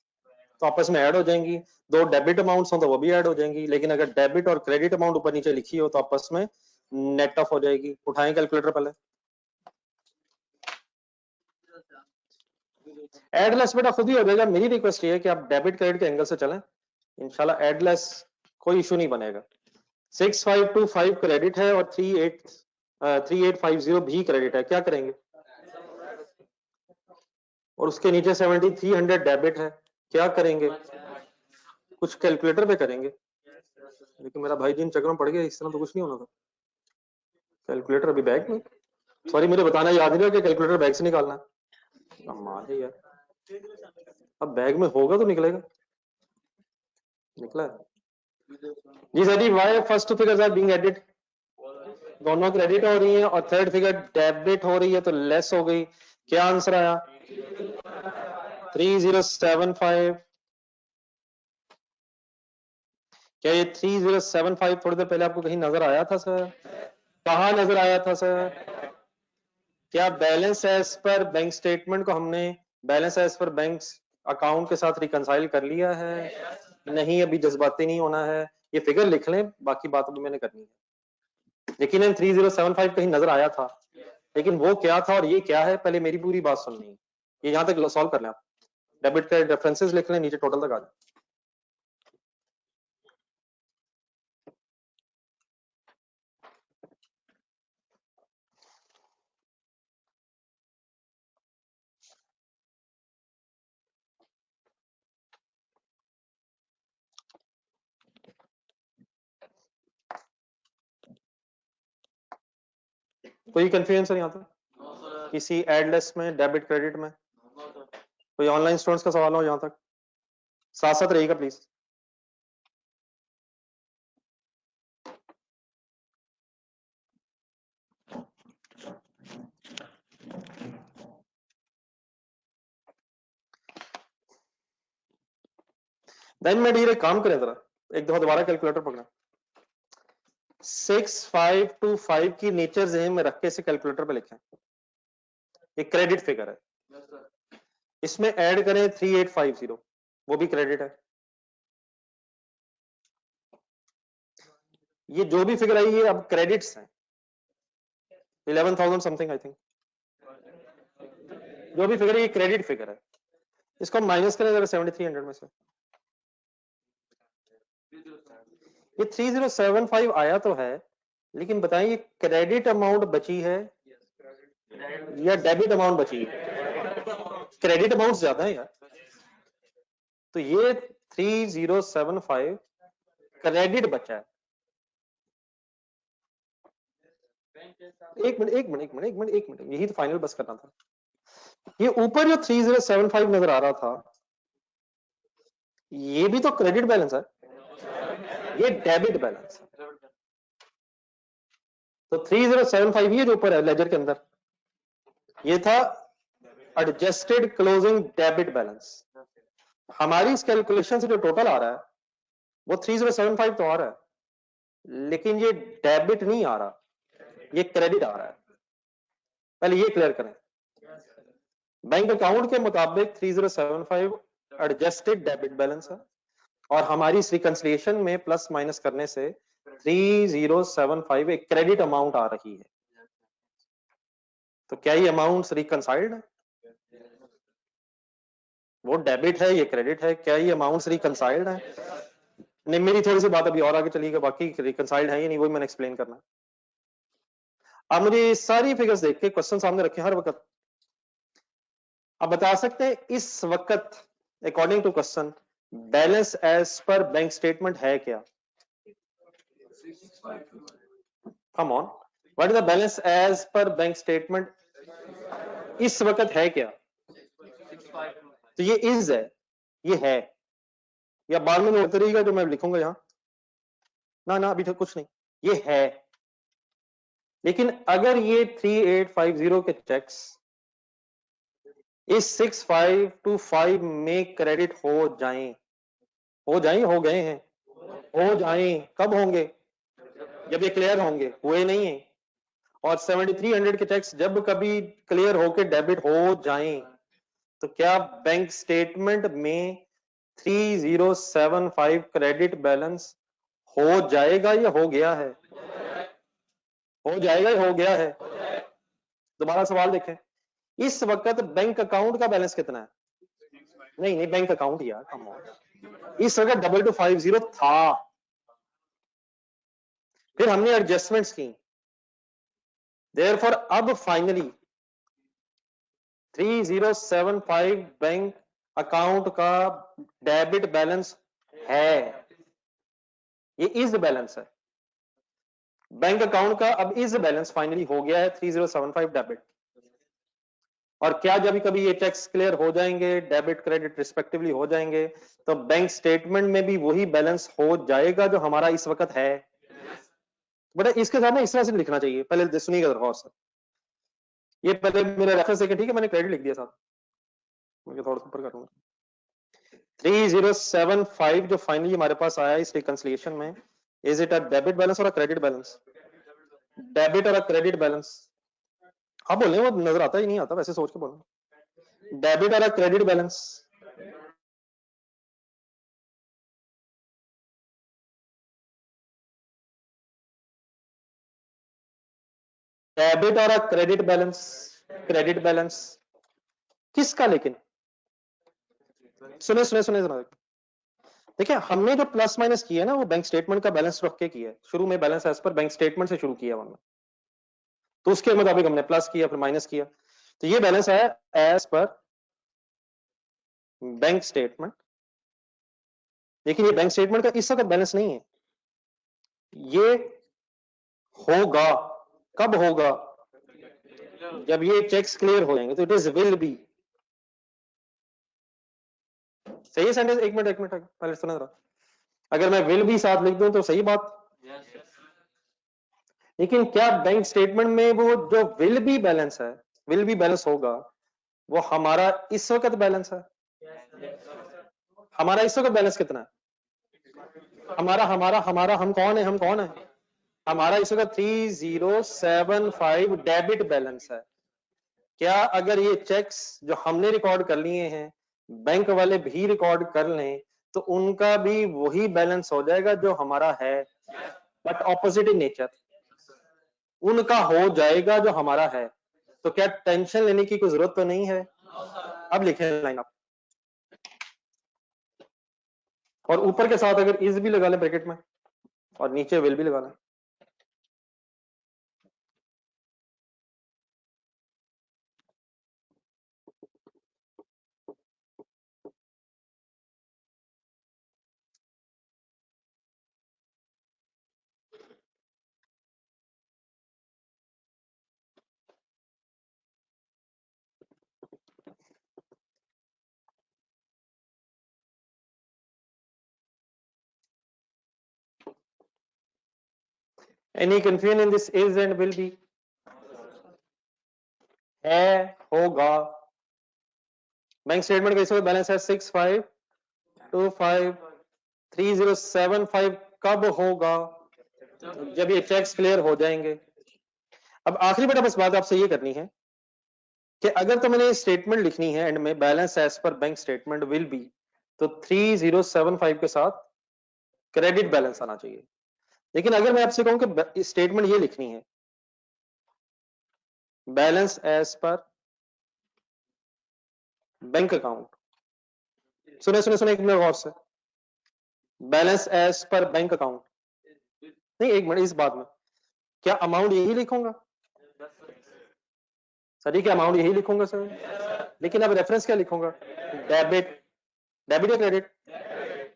तो आपस में ऐड हो जाएंगी, दो डेबिट अमाउंट्स हो तो वो भी ऐड हो जाएंगी, लेकिन अगर डेबिट और क्रेडिट अमाउंट ऊपर नीचे लिखी हो तो आपस में नेट ऑफ हो जाएगी। उठाएं कैलकुलेटर पहले। एडलेस बेटा खुद ही हो जाएगा। मेरी रिक्वेस्ट ये है कि आप डेबिट क्रेडिट के एंगल से चलें, इंशाल्लाह एडलेस कोई इशू नहीं बनेगा। 6525 क्रेडिट है और 3850 भी क्रेडिट है। क्या करेंगे? और उसके नीचे 7300 डेबिट है। क्या करेंगे? कुछ कैलकुलेटर पे करेंगे। लेकिन मेरा भाई जिन चक्रों में पड़ गया, इस तरह तो कुछ नहीं होना था। कैलकुलेटर अभी बैग में? सॉरी मुझे बताना याद नहीं रहा कि कैलकुलेटर बैग से निकालना है। कमाल है यार। अब बैग में होगा तो निकलेगा। निकला है जी सर जी। Why first figures are being added? दोनों क्रेडिट हो रही है और थर्ड फिगर डेबिट हो रही है तो लेस हो गई। क्या आंसर आया? 3075। क्या ये 3075 थोड़ी देर पहले आपको कहीं नजर आया था सर? कहाँ नजर आया था सर? क्या balance as per bank statement को हमने balance as per bank account के साथ रिकंसाइल कर लिया है? नहीं, अभी जज्बाती नहीं होना है। ये फिगर लिख लें, बाकी बात अभी मैंने करनी है। लेकिन 3075 कहीं नजर आया था, लेकिन वो क्या था और ये क्या है, पहले मेरी पूरी बात सुननी है। ये यहां तक सॉल्व कर लें आप। डेबिट का रेफरेंसेस लिख लें, नीचे टोटल तक आ जाए। कोई कंफ्यूजन सर यहाँ पे? किसी एडलेस में, डेबिट क्रेडिट में? कोई ऑनलाइन स्टूडेंट्स का सवाल हो यहां तक? साथ साथ रहिएगा प्लीज। देन मैं डीरे काम करें जरा, एक दफा दोबारा कैलकुलेटर पकड़ा। 6525 की नेचर ज़हन में रख के इसे कैलकुलेटर पे लिखें। ये क्रेडिट फिगर है, इसमें ऐड करें 3850, वो भी क्रेडिट है। ये जो भी फिगर आई है अब क्रेडिट्स हैं, 11,000 समथिंग आई थिंक। जो भी फिगर है ये क्रेडिट फिगर है, इसको माइनस करें जरा 7300 में से। ये 3075 आया तो है, लेकिन बताएं ये क्रेडिट अमाउंट बची है या डेबिट अमाउंट बची है? क्रेडिट अमाउंट ज्यादा है यार, तो ये 3075 क्रेडिट बचा है। एक मिनट, यही तो फाइनल बस करना था। ये ऊपर जो 3075 नजर आ रहा था, ये भी तो क्रेडिट बैलेंस है, ये डेबिट बैलेंस है। तो 3075 ये जो ऊपर है लेजर के अंदर, ये था एडजस्टेड क्लोजिंग डेबिट बैलेंस। हमारी इस कैलकुलेशन से जो टोटल आ रहा है वो 3075 तो आ रहा है, लेकिन ये डेबिट नहीं आ रहा, ये क्रेडिट आ रहा है। पहले ये क्लियर करें। बैंक अकाउंट के मुताबिक 3075 एडजस्टेड डेबिट बैलेंस है, और हमारी इस रिकंसिलिएशन में प्लस माइनस करने से 3075 एक क्रेडिट अमाउंट आ रही है। तो क्या ये अमाउंट रिकंसाइल्ड है? वो डेबिट है, ये क्रेडिट है, क्या ये अमाउंट रिकंसाइल्ड है? नहीं, मेरी थोड़ी सी बात अभी और आगे चलिएगा, बाकी रिकंसाइल्ड है या नहीं वही मैंने एक्सप्लेन करना। अब मुझे सारी फिगर्स देख के क्वेश्चन सामने रखे हर वक्त। अब बता सकते हैं इस वक्त according to question balance as per bank statement है क्या? Come on, what is the balance as per bank statement इस वक्त है क्या? तो ये इज है, ये है, या बाद में होते रहेगा जो मैं लिखूंगा यहां ना अभी तक कुछ नहीं, ये है। लेकिन अगर ये 3850 के चेक्स इस 6525 में क्रेडिट हो जाएं, हो गए हैं, हो जाएं, कब होंगे? जब ये क्लियर होंगे, हुए नहीं है। और 7300 के चेक्स जब कभी क्लियर होके डेबिट हो जाएं, तो क्या बैंक स्टेटमेंट में 3075 क्रेडिट बैलेंस हो जाएगा या हो गया है? हो जाएगा या हो गया है? दोबारा सवाल देखें, इस वक्त बैंक अकाउंट का बैलेंस कितना है? नहीं बैंक अकाउंट यार, कम ऑन, इस वक्त 2250 था, फिर हमने एडजस्टमेंट्स की, देयरफॉर अब फाइनली 3075 बैंक अकाउंट का डेबिट बैलेंस है, ये इज बैलेंस है। बैंक अकाउंट का अब इज बैलेंस फाइनली हो गया है 3075 डेबिट। और क्या जब कभी ये चेक्स क्लियर हो जाएंगे, डेबिट क्रेडिट रिस्पेक्टिवली हो जाएंगे, तो बैंक स्टेटमेंट में भी वही बैलेंस हो जाएगा जो हमारा इस वक्त है। बट इसके साथ ना इस तरह से लिखना चाहिए, पहले सुनिएगा गौर से। ये पहले मेरा रेफरेंस देखें, ठीक है, मैंने क्रेडिट लिख दिया साथ, मुझे थोड़ा ऊपर करूंगा। 3075 जो फाइनली हमारे पास आया इस रिकंसिलिएशन में, is it a debit balance और अ क्रेडिट बैलेंस? डेबिट और अ क्रेडिट बैलेंस? हाँ बोले, वो नजर आता ही नहीं आता, वैसे सोच के बोलो। डेबिट और अ क्रेडिट बैलेंस? डेबिट और अ क्रेडिट बैलेंस? क्रेडिट बैलेंस किसका? लेकिन सुने जरा, देखिए हमने जो प्लस माइनस किया है ना, वो बैंक स्टेटमेंट का बैलेंस रख के किया है। शुरू में balance as per bank statement से शुरू किया हमने, तो उसके मुताबिक हमने प्लस किया फिर माइनस किया, तो ये बैलेंस है एज पर बैंक स्टेटमेंट। लेकिन ये बैंक स्टेटमेंट का इस वक्त बैलेंस नहीं है, ये होगा। कब होगा? जब ये चेक्स क्लियर हो जाएंगे तो इट इज विल बी। सही है सेंटेंस? एक मिनट पहले सुना जरा। अगर मैं विल बी साथ लिख दूं तो सही बात। लेकिन क्या बैंक स्टेटमेंट में वो जो विल बी बैलेंस है, विल बी बैलेंस होगा, वो हमारा इस वक्त बैलेंस है? हमारा इस वक्त बैलेंस कितना है? हमारा हमारा हमारा हम कौन है? हम कौन है? हमारा इस वक्त 3075 डेबिट बैलेंस है। क्या अगर ये चेक्स जो हमने रिकॉर्ड कर लिए हैं बैंक वाले भी रिकॉर्ड कर लें तो उनका भी वही बैलेंस हो जाएगा जो हमारा है, बट ऑपोजिट इन नेचर। उनका हो जाएगा जो हमारा है। तो क्या टेंशन लेने की कोई जरूरत तो नहीं है? अब लिखें लाइन आप, और ऊपर के साथ अगर इज भी लगा लें ब्रैकेट में और नीचे विल भी लगा लें। Any confusion in this is and will be? है, होगा। बैंक स्टेटमेंट का इस वक्त बैलेंस है 65253075। कब होगा? जब ये चेक्स क्लियर हो जाएंगे। अब आखिरी बेटा बस बात आपसे ये करनी है कि अगर तो मैंने स्टेटमेंट लिखनी है एंड में balance as per bank statement will be, तो 3075 के साथ क्रेडिट बैलेंस आना चाहिए। लेकिन अगर मैं आपसे कहूं कि स्टेटमेंट ये लिखनी है balance as per bank account, सुने सुने सुने एक मिनट गौर से, balance as per bank account, नहीं एक मिनट इस बात में, क्या अमाउंट यही लिखूंगा सर? क्या अमाउंट यही लिखूंगा सर? लेकिन अब रेफरेंस क्या लिखूंगा? डेबिट। डेबिट या क्रेडिट?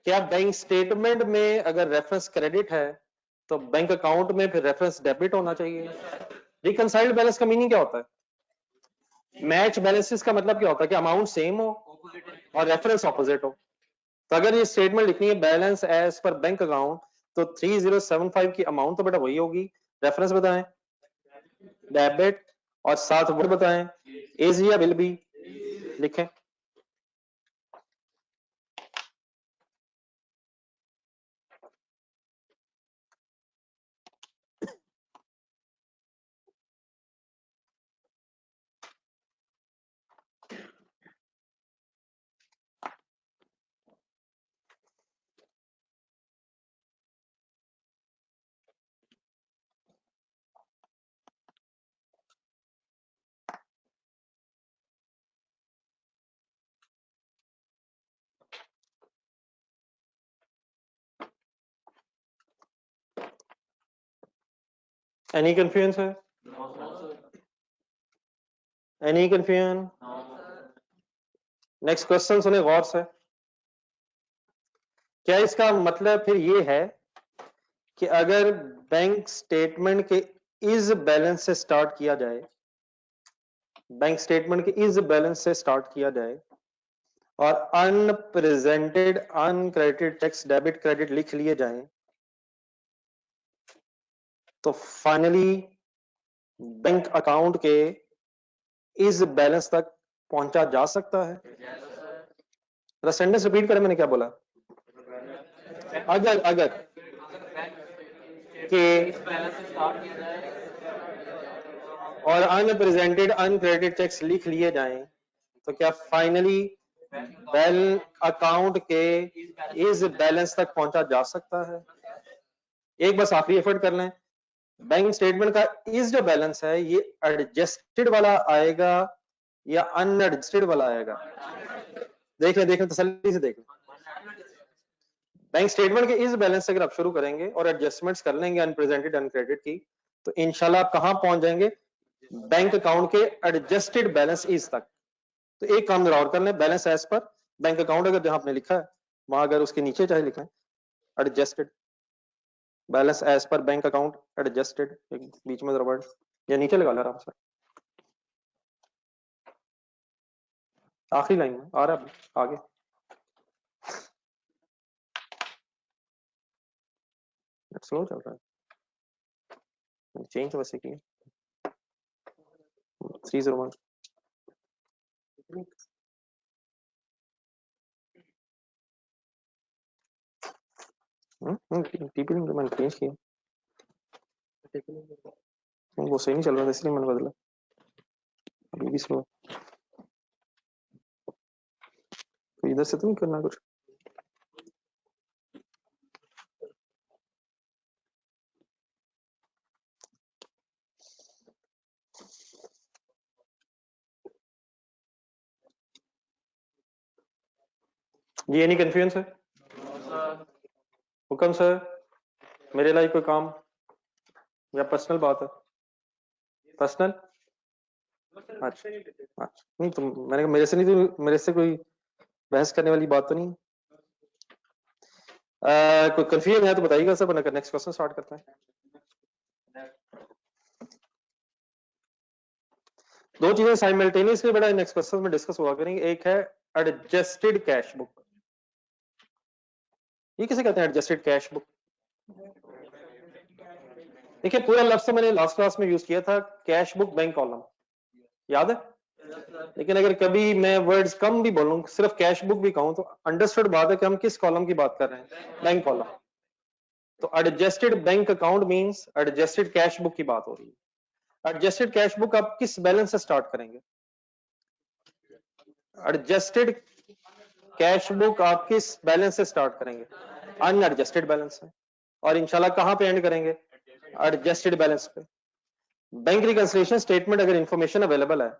क्या बैंक स्टेटमेंट में अगर रेफरेंस क्रेडिट है तो बैंक अकाउंट में फिर रेफरेंस डेबिट होना चाहिए? रिकंसाइल्ड बैलेंस का मीनिंग क्या होता है? मैच बैलेंसेस का मतलब क्या होता है कि अमाउंट सेम हो और रेफरेंस ऑपोजिट हो। तो अगर ये स्टेटमेंट लिखनी है balance as per bank account, तो 3075 की अमाउंट तो बेटा वही होगी, रेफरेंस बताएं डेबिट, और साथ वर्ड बताएं इज या विल बी, लिखें। Any confusion sir? Any confusion? Next question सुने गौर से। क्या इसका मतलब फिर ये है कि अगर बैंक स्टेटमेंट के इज बैलेंस से स्टार्ट किया जाए, बैंक स्टेटमेंट के इज बैलेंस से स्टार्ट किया जाए और unrepresented uncredited tax debit credit लिख लिए जाएं, तो फाइनली बैंक अकाउंट के इस बैलेंस तक पहुंचा जा सकता है? सेंटेंस रिपीट करें, मैंने क्या बोला? अगर अगर के और अनप्रेजेंटेड अनक्रेडिटेड चेक्स लिख लिए जाएं, तो क्या फाइनली बैंक अकाउंट के इस बैलेंस तक पहुंचा जा सकता है? एक बस आखिरी एफर्ट कर लें, बैंक स्टेटमेंट का इस जो बैलेंस है ये एडजस्टेड वाला आएगा या अनएडजस्टेड वाला आएगा? देख लें तसल्ली से देख लें। बैंक स्टेटमेंट के इस बैलेंस से अगर आप शुरू करेंगे और एडजस्टमेंट्स कर लेंगे अनप्रेजेंटेड अनक्रेडिटेड की, तो इंशाल्लाह आप कहां पहुंच जाएंगे? बैंक अकाउंट के एडजस्टेड बैलेंस इज तक। तो एक काम जरा और कर लें, balance as per bank account अगर जहां आपने लिखा है वहां अगर उसके नीचे चाहे लिखें adjusted balance as per bank account adjusted, बीच में जरा वर्ड या नीचे लगा ले आराम से। आखिरी लाइन में आ रहा है आगे। स्लो चल रहा है, चेंज वैसे की 301 टीपी लिंक मैंने चेंज किया, वो सही नहीं चल रहा था इसलिए मैंने बदला, अभी भी स्लो। तो इधर से तो नहीं करना कुछ। जी एनी कंफ्यूजन सर? हुक्म सर, मेरे लाइक कोई काम या पर्सनल बात है? पर्सनल? अच्छा नहीं तो मैंने कहा मेरे से नहीं, तो मेरे से कोई बहस करने वाली बात तो नहीं। कोई कंफ्यूजन है तो बताइएगा सर, वरना नेक्स्ट क्वेश्चन स्टार्ट करते हैं। दो चीजें साइमल्टेनियसली बड़ा नेक्स्ट क्वेश्चन में डिस्कस हुआ करेंगे। एक है एडजस्टेड कैश बुक। ये किसे कहते हैं एडजस्टेड कैश बुक? देखिए पूरा लफ्ज तो मैंने लास्ट क्लास में यूज किया था, कैश बुक बैंक कॉलम, याद है? लेकिन अगर कभी मैं वर्ड्स कम भी बोलूं, सिर्फ कैश बुक भी कहूं, तो अंडरस्टूड बात है कि हम किस कॉलम की बात कर रहे हैं, बैंक कॉलम। तो adjusted bank account means adjusted cash book की बात हो रही है। एडजस्टेड कैश बुक आप किस बैलेंस से स्टार्ट करेंगे? एडजस्टेड कैश बुक आप किस बैलेंस से स्टार्ट करेंगे? अनएडजस्टेड बैलेंस से। और इंशाल्लाह कहां पे एंड करेंगे? एडजस्टेड बैलेंस पे। बैंक रिकंसिलिएशन स्टेटमेंट अगर इंफॉर्मेशन अवेलेबल है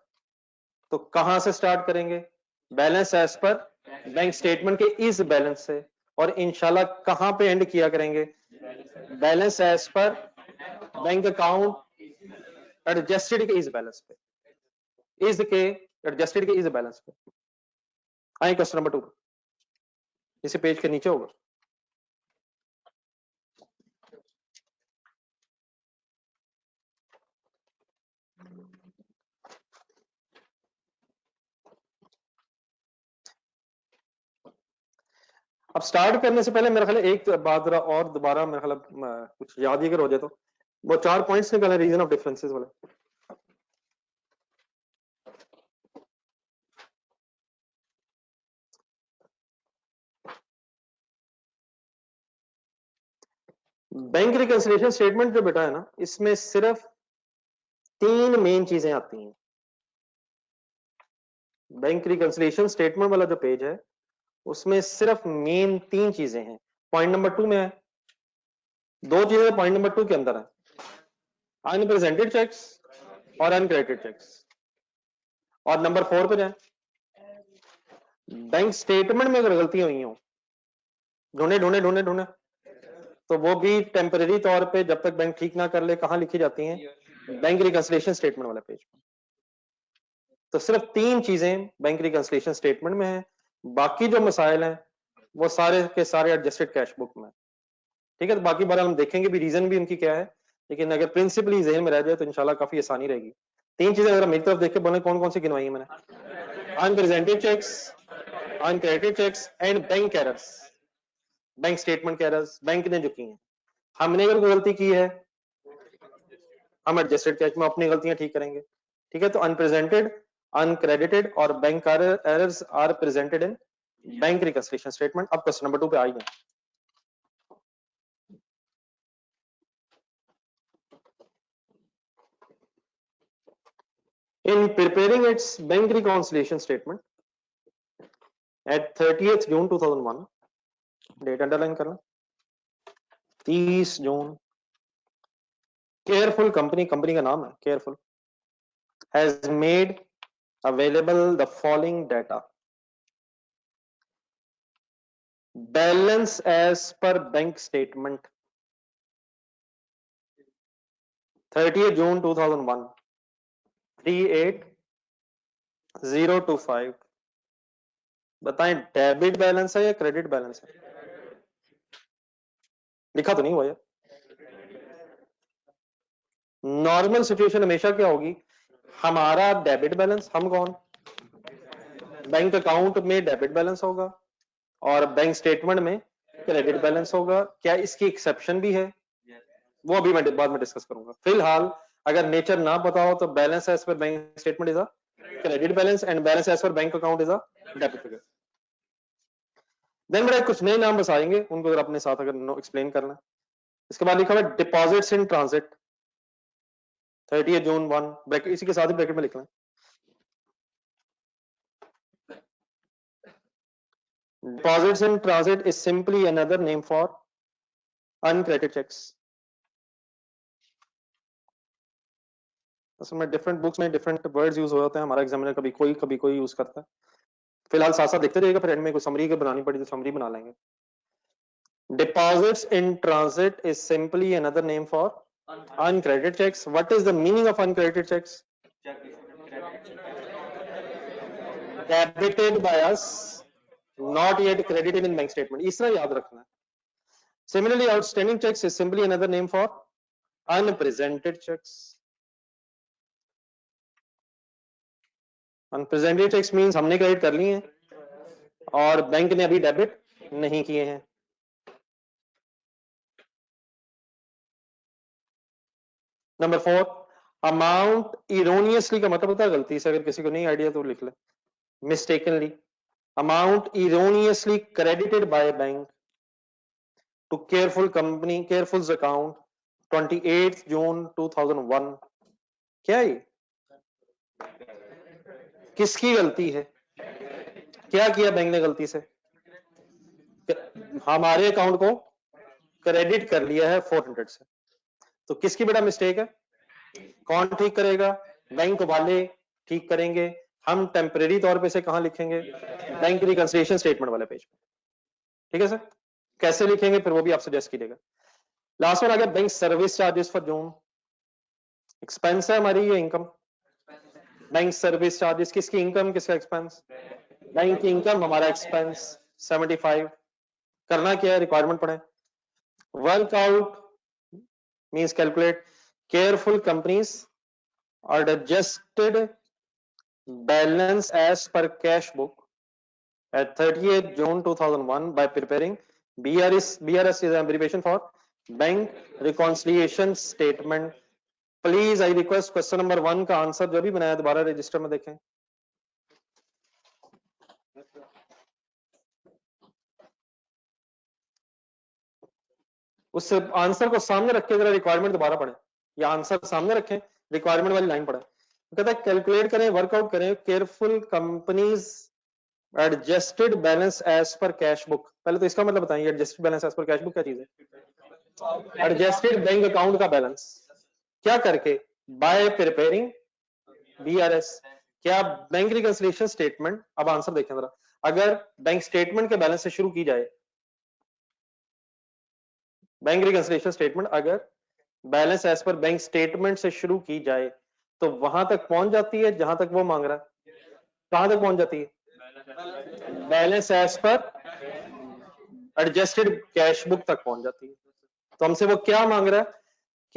तो कहां से स्टार्ट करेंगे? Balance as per bank statement के इस बैलेंस से। और इंशाल्लाह कहां पे एंड किया करेंगे? Balance as per bank account adjusted के इस बैलेंस पे, इस के एडजस्टेड के इस बैलेंस पे। आइए क्वेश्चन नंबर 2, इसी पेज के नीचे होगा। अब स्टार्ट करने से पहले मेरा ख्याल है एक बात और दोबारा मेरा ख्याल कुछ याद ही अगर हो जाए तो, वो 4 पॉइंट्स निकाले रीजन ऑफ डिफरेंसेस वाले। बैंक रिकंसिलिएशन स्टेटमेंट जो बेटा है ना, इसमें सिर्फ 3 मेन चीजें आती हैं। बैंक रिकंसिलिएशन स्टेटमेंट वाला जो पेज है उसमें सिर्फ मेन 3 चीजें हैं। पॉइंट नंबर 2 में है, 2 चीजें पॉइंट नंबर 2 के अंदर है, अनप्रेजेंटेड चेक्स और अनक्रेडिटेड चेक्स। और नंबर 4 पे जाए, बैंक स्टेटमेंट में अगर गलतियां हुई हो, ढूंढे ढूंढे ढूंढे ढूंढे, तो वो भी टेम्परेरी तौर पे जब तक बैंक ठीक ना कर ले कहां लिखी जाती हैं? बैंक रिकंसिलिएशन स्टेटमेंट वाले पेज पे। तो सिर्फ 3 चीजें बैंक रिकंसिलिएशन स्टेटमेंट में है, बाकी जो मसाइल हैं वो सारे के सारे एडजस्टेड कैश बुक में। ठीक है, तो बाकी बार हम देखेंगे भी रीजन भी उनकी क्या है, लेकिन अगर प्रिंसिपली जहन में रह जाए तो इंशाल्लाह काफी आसानी रहेगी। 3 चीजें अगर मेरी तरफ देख के बोले कौन कौन सी गिनवाई है मैंने? Unpresented cheques, uncredited cheques and bank errors. Bank statement के एरर्स बैंक ने जो की हैं। हमने अगर कोई गलती की है, हम एडजस्टेड कैश में अपनी गलतियां ठीक करेंगे। ठीक है, तो अनप्रेजेंटेड, अनक्रेडिटेड और bank errors are presented in bank reconciliation statement. अब क्वेश्चन नंबर 2 पे आइए। In preparing its bank reconciliation statement at 30th June 2001, date underline करना, 30 जून, केयरफुल कंपनी का नाम है Careful, has made available the following data. Balance as per bank statement 30 June 2001 38025। बताएं debit balance है या credit balance है? लिखा तो नहीं हुआ यार। नॉर्मल सिचुएशन हमेशा क्या होगी? हमारा डेबिट बैलेंस, हम कौन? बैंक अकाउंट में डेबिट बैलेंस होगा और बैंक स्टेटमेंट में क्रेडिट बैलेंस होगा। क्या इसकी एक्सेप्शन भी है? वो अभी मैं बाद में डिस्कस करूंगा। फिलहाल अगर नेचर ना पता हो तो balance as per bank statement is a credit balance and balance as per bank account is a debit figure. Then बेटा कुछ नए नाम बस आएंगे, उनको अगर अपने साथ अगर एक्सप्लेन करना। इसके बाद लिखा हुआ है deposits in transit 30 June 1 bracket, इसी के साथ ही ब्रैकेट में लिखना है। Deposits in transit is simply another name for uncredited checks. असल में डिफरेंट बुक्स में डिफरेंट वर्ड्स यूज होते हैं, हमारा एग्जामिनर कभी कोई यूज करता है। फिलहाल साथ साथ देखते रहिएगा, फिर एंड में कोई समरी अगर बनानी पड़ी तो समरी बना लेंगे। Deposits in transit is simply another name for uncredited checks. What is the meaning of uncredited checks? Debited by us, not yet credited in bank statement. इस तरह याद रखना है। Similarly, outstanding checks is simply another name for unpresented checks. Unpresented checks means हमने credit कर लिए हैं और बैंक ने अभी डेबिट नहीं किए हैं। नंबर 4, अमाउंट इरोनियसली का मतलब होता है गलती से, अगर किसी को नहीं आइडिया तो लिख ले। Mistakenly, amount erroneously credited by bank to careful company careful's account 28 June 2001। क्या है ये? किसकी गलती है? क्या किया बैंक ने गलती से? हमारे अकाउंट को क्रेडिट कर लिया है 400 से। तो किसकी बेटा मिस्टेक है? कौन ठीक करेगा? बैंक वाले ठीक करेंगे। हम टेम्परेरी तौर पे से कहां लिखेंगे? बैंक रिकंसिलिएशन स्टेटमेंट वाले पेज पे। ठीक है सर? कैसे लिखेंगे फिर वो भी आप सजेस्ट कीजिएगा। लास्ट वन आ गया bank service charges for June. Expense है हमारी ये इनकम? बैंक सर्विस चार्जेस किसकी इनकम किसका एक्सपेंस? बैंक की इनकम हमारा एक्सपेंस 75। करना क्या है? रिक्वायरमेंट पढ़े। Workout means calculate careful companies are adjusted balance as per cash book at 30th June 2001 by preparing BRS is an abbreviation for Bank Reconciliation Statement. Please I request question number 1 का answer जो भी बनाया दोबारा register में देखें। उस answer को सामने रख के जरा रिक्वायरमेंट दोबारा पढ़ें, या आंसर सामने रखें, रिक्वायरमेंट वाली लाइन पढ़ें। कहता है कैलकुलेट करें, वर्कआउट करें Careful company's adjusted balance as per cash book. पहले तो इसका मतलब बताइए, adjusted balance as per cash book क्या चीज है? एडजस्टेड बैंक अकाउंट का बैलेंस क्या करके? By preparing BRS. क्या बैंक रिकंसिलिएशन स्टेटमेंट, अब आंसर देखें जरा, अगर बैंक स्टेटमेंट के बैलेंस से शुरू की जाए, बैंक रिकंसिलिएशन स्टेटमेंट अगर balance as per bank statement से शुरू की जाए तो वहां तक पहुंच जाती है जहां तक वो मांग रहा है। कहां तक पहुंच जाती है? Balance as per adjusted cash book तक पहुंच जाती है। तो हमसे वो क्या मांग रहा है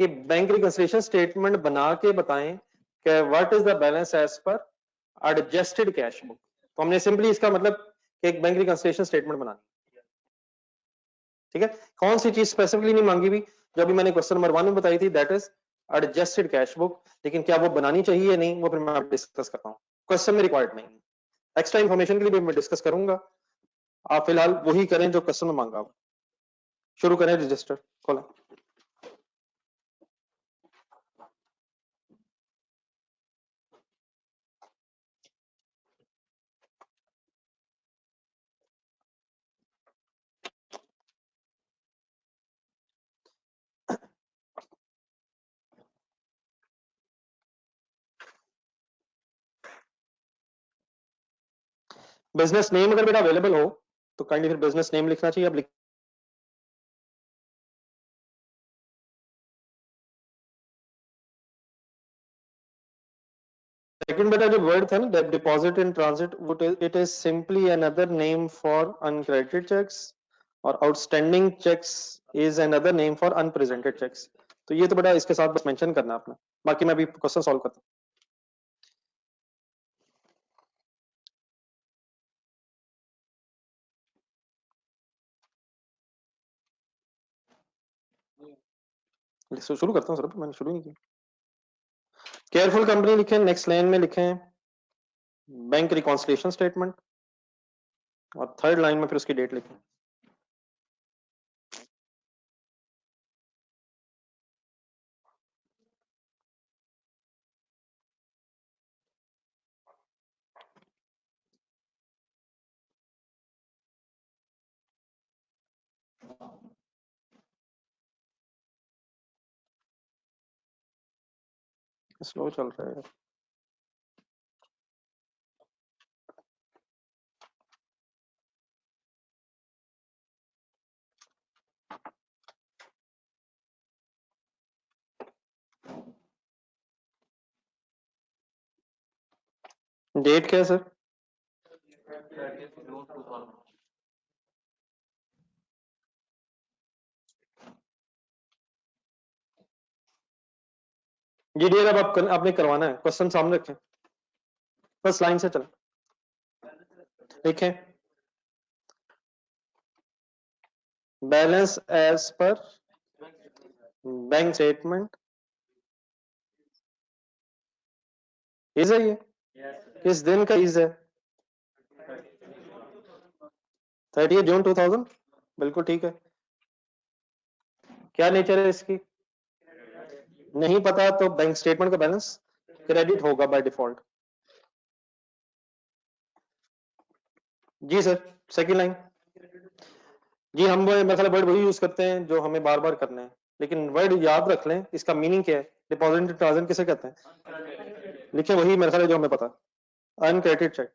कि बैंक रिकंसिलिएशन स्टेटमेंट बना के बताएं कि what is the balance as per adjusted cash book. तो हमने सिंपली इसका मतलब कि एक बैंक रिकंसिलिएशन स्टेटमेंट बनानी। ठीक है, कौन सी चीज स्पेसिफिकली नहीं मांगी भी, जो अभी मैंने क्वेश्चन नंबर 1 में बताई थी, that is adjusted cash book. लेकिन क्या वो बनानी चाहिए या नहीं, वो फिर मैं डिस्कस करता हूँ, क्वेश्चन में रिक्वायर्ड नहीं। एक्स्ट्रा इंफॉर्मेशन के लिए मैं डिस्कस करूंगा, आप फिलहाल वही करें जो क्वेश्चन में मांगा। शुरू करें, रजिस्टर खोलें। बिजनेस नेम अगर बेटा अवेलेबल हो तो काइंडली फिर बिजनेस नेम लिखना चाहिए। अब सेकंड बेटा जो वर्ड था ना deposit in transit, it is simply another name for uncredited cheques, और outstanding cheques is another name for unpresented cheques. तो ये तो बेटा इसके साथ बस मेंशन करना है अपना, बाकी मैं अभी क्वेश्चन सॉल्व करता हूँ। शुरू करता हूँ सर, मैंने शुरू नहीं किया। केयरफुल कंपनी लिखें, नेक्स्ट लाइन में लिखें बैंक रिकॉन्सिलिएशन स्टेटमेंट, और थर्ड लाइन में फिर उसकी डेट लिखें। स्लो चल रहा है। डेट क्या है सर? GDR अब आपने करवाना है, क्वेश्चन सामने रखें, फर्स्ट लाइन से चलें। देखें, balance as per bank statement is है, ये किस दिन का इज है? 30 जून 2000, बिल्कुल ठीक है। क्या नेचर है इसकी? नहीं पता तो बैंक स्टेटमेंट का बैलेंस क्रेडिट होगा बाय डिफॉल्ट। जी सर, सेकंड लाइन। जी हम मतलब वर्ड वही यूज करते हैं जो हमें बार बार करना है, लेकिन वर्ड याद रख लें, इसका मीनिंग क्या है। डिपॉजिट ट्रांजैक्शन किसे कहते हैं? लिखे वही मेरे ख्याल जो हमें पता, अनक्रेडिटेड चेक।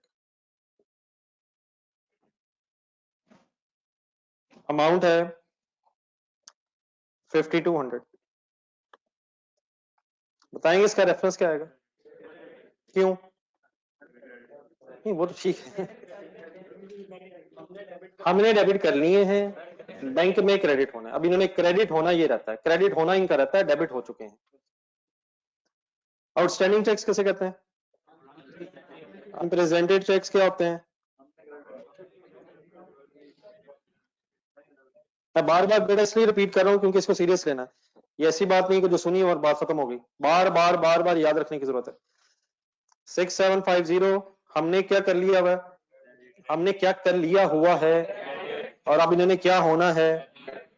अमाउंट है 5200। बताएंगे इसका रेफरेंस क्या आएगा? क्यों नहीं, वो तो ठीक है, हमने डेबिट कर लिए हैं, बैंक में क्रेडिट होना है। अब इन्होंने क्रेडिट होना ये रहता है, क्रेडिट होना इनका रहता है, डेबिट हो चुके हैं। आउटस्टैंडिंग चेक्स किसे कहते हैं? अनप्रेजेंटेड चेक्स क्या होते हैं? मैं बार बार बेटा इसलिए रिपीट कर रहा हूं क्योंकि इसको सीरियस लेना है। ये ऐसी बात नहीं कि जो सुनी और बात खत्म हो गई, बार बार बार बार याद रखने की जरूरत है। 6750 हमने क्या कर लिया हुआ, हमने क्या कर लिया हुआ है, और अब इन्होंने क्या होना है,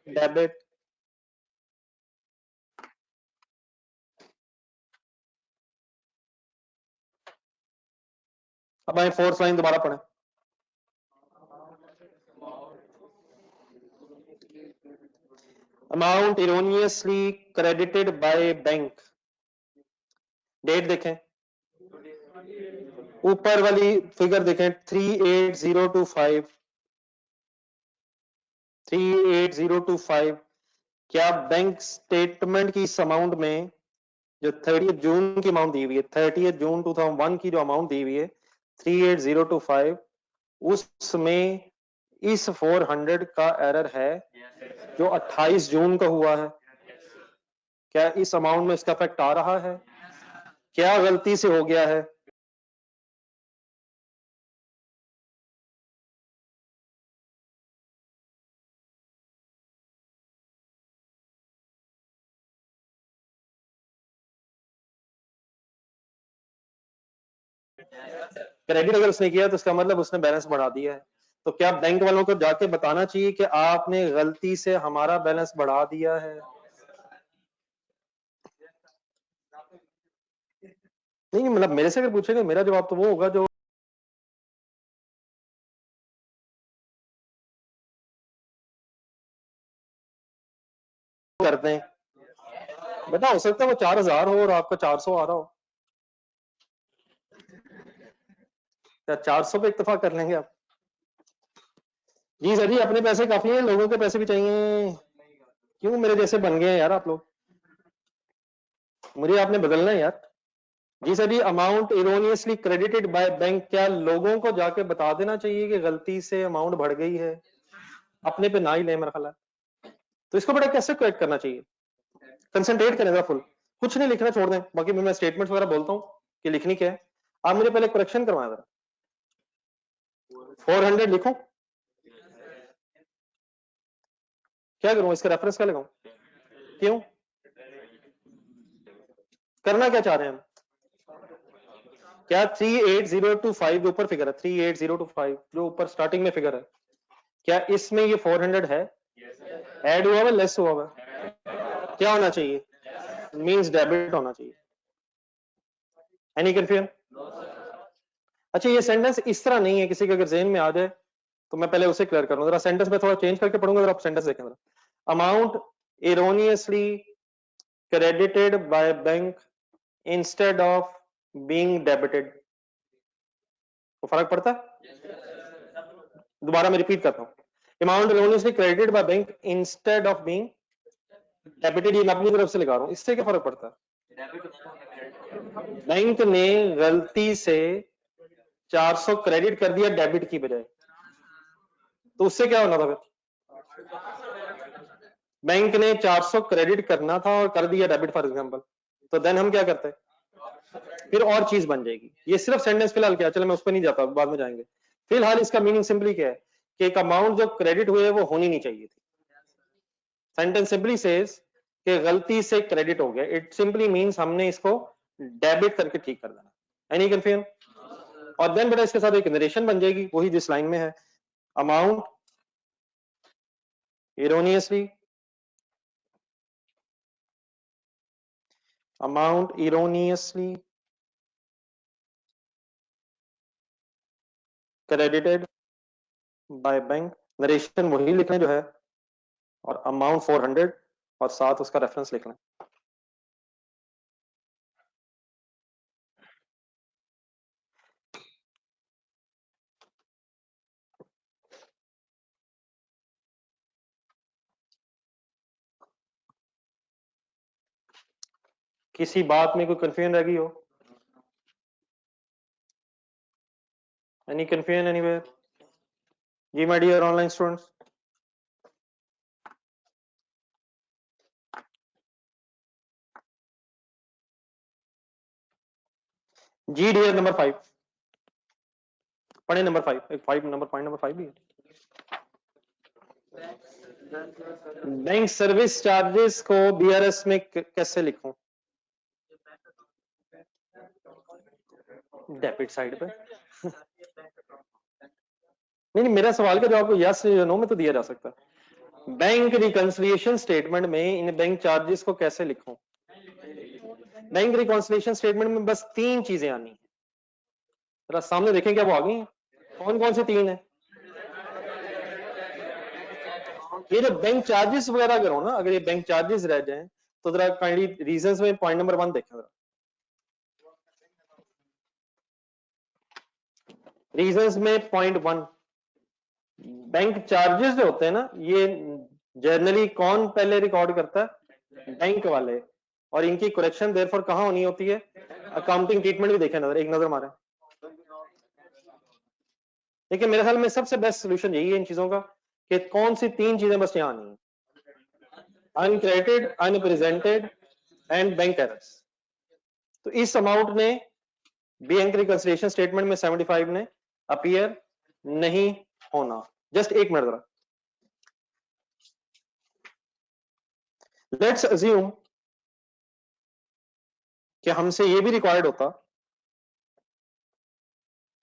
डेबिट। अब आए फोर्थ लाइन, दोबारा पढ़ें। Amount erroneously credited by bank, date देखें, ऊपर वाली फिगर देखें 38025, 38025। क्या बैंक स्टेटमेंट की इस अमाउंट में जो 30 जून की अमाउंट दी हुई है, 30 जून 2001 की जो अमाउंट दी हुई है 38025, उसमें इस 400 का एरर है जो 28 जून का हुआ है? क्या इस अमाउंट में इसका इफेक्ट आ रहा है? क्या गलती से हो गया है? क्रेडिट अगर उसने किया तो इसका मतलब उसने बैलेंस बढ़ा दिया है। तो क्या बैंक वालों को जाके बताना चाहिए कि आपने गलती से हमारा बैलेंस बढ़ा दिया है? नहीं मतलब मेरे से अगर पूछेंगे, मेरा जवाब तो वो होगा जो करते हैं। बेटा हो सकता है वो 4000 हो और आपका 400 आ रहा हो, क्या 400 पे इत्तेफाक कर लेंगे आप? जी सर जी, अपने पैसे काफी हैं, लोगों के पैसे भी चाहिए। क्यों मेरे जैसे बन गए हैं यार आप लोग? मुझे आपने बदलना है यार। जी सर जी, amount erroneously credited by bank, क्या लोगों को जाके बता देना चाहिए कि गलती से अमाउंट बढ़ गई है? अपने पे ना ही ले मेरा ख्याल है। तो इसको बड़ा कैसे करेक्ट करना चाहिए? कंसंट्रेट करें जरा फुल, कुछ नहीं लिखना छोड़ दें, बाकी मैं स्टेटमेंट्स वगैरह बोलता हूँ कि लिखनी क्या है। आप मुझे पहले करेक्शन करवाएं जरा। 400 लिखूं? क्या करूं, इसका रेफरेंस क्या लगाऊं? क्यों? करना क्या चाह रहे हैं हम? क्या 38025 के ऊपर फिगर है, 38025 जो ऊपर स्टार्टिंग में फिगर है, क्या इसमें ये 400 है? ऐड हुआ हुआ, लेस हुआ हुआ? क्या होना चाहिए? मींस डेबिट होना चाहिए। Any confusion? अच्छा, ये सेंटेंस इस तरह नहीं है, किसी के अगर जेहन में आ जाए तो मैं पहले उसे क्लियर करूं। जरा सेंटेंस में थोड़ा चेंज करके पढ़ूंगा, जरा आप सेंटेंस देखें जरा। Amount erroneously credited by bank instead of being debited, तो फर्क पड़ता है? दोबारा मैं रिपीट करता हूं, amount erroneously credited by bank instead of being debited, ये मैं अपनी तरफ से लगा रहा हूं, इससे क्या फर्क पड़ता है? बैंक ने गलती से 400 क्रेडिट कर दिया डेबिट की बजाय, तो उससे क्या होना था फिर? बैंक ने 400 क्रेडिट करना था और कर दिया डेबिट फॉर एग्जांपल, तो देन हम क्या करते हैं? फिर और चीज बन जाएगी। ये सिर्फ सेंटेंस फिलहाल क्या, चलो मैं उस पर नहीं जाता, बाद में जाएंगे। फिलहाल इसका मीनिंग सिंपली क्या है कि एक अमाउंट जो क्रेडिट हुई है वो होनी नहीं चाहिए थी। सेंटेंस सिंपली सेज कि गलती से क्रेडिट हो गया, इट सिंपली मींस हमने इसको डेबिट करके ठीक कर देना। Any confusion? और देन बेटा इसके साथ एक नरेशन बन जाएगी, वही जिस लाइन में है, amount erroneously credited by bank, narration वही लिखना जो है, और अमाउंट 400 और साथ उसका रेफरेंस लिखना। किसी बात में कोई कंफ्यूजन रह गई हो? Any confusion anywhere? जी माय डियर ऑनलाइन स्टूडेंट्स, जी डियर नंबर 5 पढ़े, नंबर 5, एक 5 नंबर, पॉइंट नंबर 5 भी है। बैंक सर्विस चार्जेस को बीआरएस में कैसे लिखूं? डेबिट साइड पे। नहीं, मेरा सवाल का जवाब यस या नो में तो दिया जा सकता है। बैंक रिकंसिलिएशन स्टेटमेंट में इन बैंक चार्जेस को कैसे लिखूं? बैंक रिकंसिलिएशन स्टेटमेंट में बस 3 चीजें आनी है, जरा सामने देखें क्या वो आ गई हैं? कौन कौन सी 3 है? ये जो बैंक चार्जेस वगैरह करो ना, अगर ये बैंक चार्जेस रह जाएं तो जरा काइंडली रीजंस में पॉइंट नंबर 1 देखें जरा। रीजंस में पॉइंट 1, बैंक चार्जेस जो होते हैं ना, ये जनरली कौन पहले रिकॉर्ड करता है? बैंक वाले, और इनकी करेक्शन देयरफॉर कहां होनी होती है? अकाउंटिंग ट्रीटमेंट भी देखें, नजर एक नजर मारें। देखिए मेरे ख्याल में सबसे बेस्ट सोल्यूशन यही है इन चीजों का कि कौन सी 3 चीजें बस यहां आनी है, uncredited, unrepresented and bank errors. तो इस अमाउंट ने बैंक रिकंसिलिएशन स्टेटमेंट में 75 ने अपीयर नहीं होना। जस्ट एक मिनट जरा, लेट्स अज्यूम कि हमसे ये भी रिक्वायर्ड होता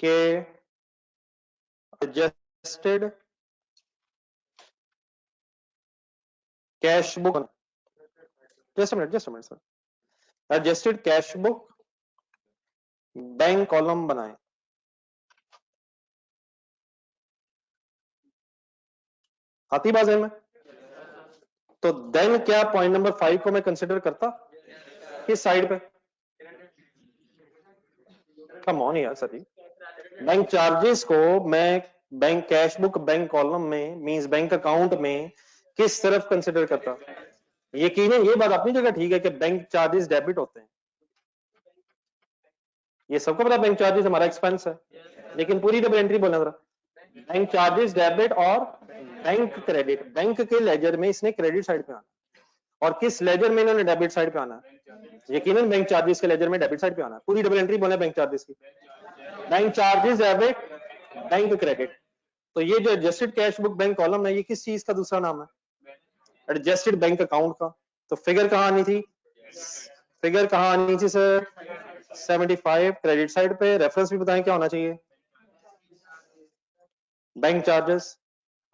कि adjusted cash book, just a minute sir, adjusted cash book bank column बनाए, आती बात है में, तो देन क्या पॉइंट नंबर 5 को मैं कंसिडर करता किस साइड पे? कम ऑन यार सर, बैंक चार्जेस को मैं bank cash book bank column में मींस बैंक अकाउंट में किस तरफ कंसिडर करता? यकीनन ये बात अपनी जगह ठीक है कि बैंक चार्जेस डेबिट होते हैं, ये सबको पता, बैंक चार्जेस हमारा एक्सपेंस है, लेकिन पूरी डबल एंट्री बोलना जरा, बैंक चार्जेस डेबिट और बैंक क्रेडिट, बैंक के लेजर में इसने क्रेडिट साइड पे आना, और किस लेजर में इन्होंने डेबिट साइड पे आना है? यकीनन बैंक चार्जेस के लेजर में डेबिट साइड पे आना है। पूरी डबल एंट्री बोले बैंक चार्जेस की, bank charges debit, bank credit. तो ये जो adjusted cash book bank column है, ये किस चीज का दूसरा नाम है? एडजस्टेड बैंक अकाउंट का। तो फिगर कहां आनी थी? फिगर कहाँ आनी चाहिए सर? 75 क्रेडिट साइड पे। रेफरेंस भी बताएं क्या होना चाहिए? Bank charges.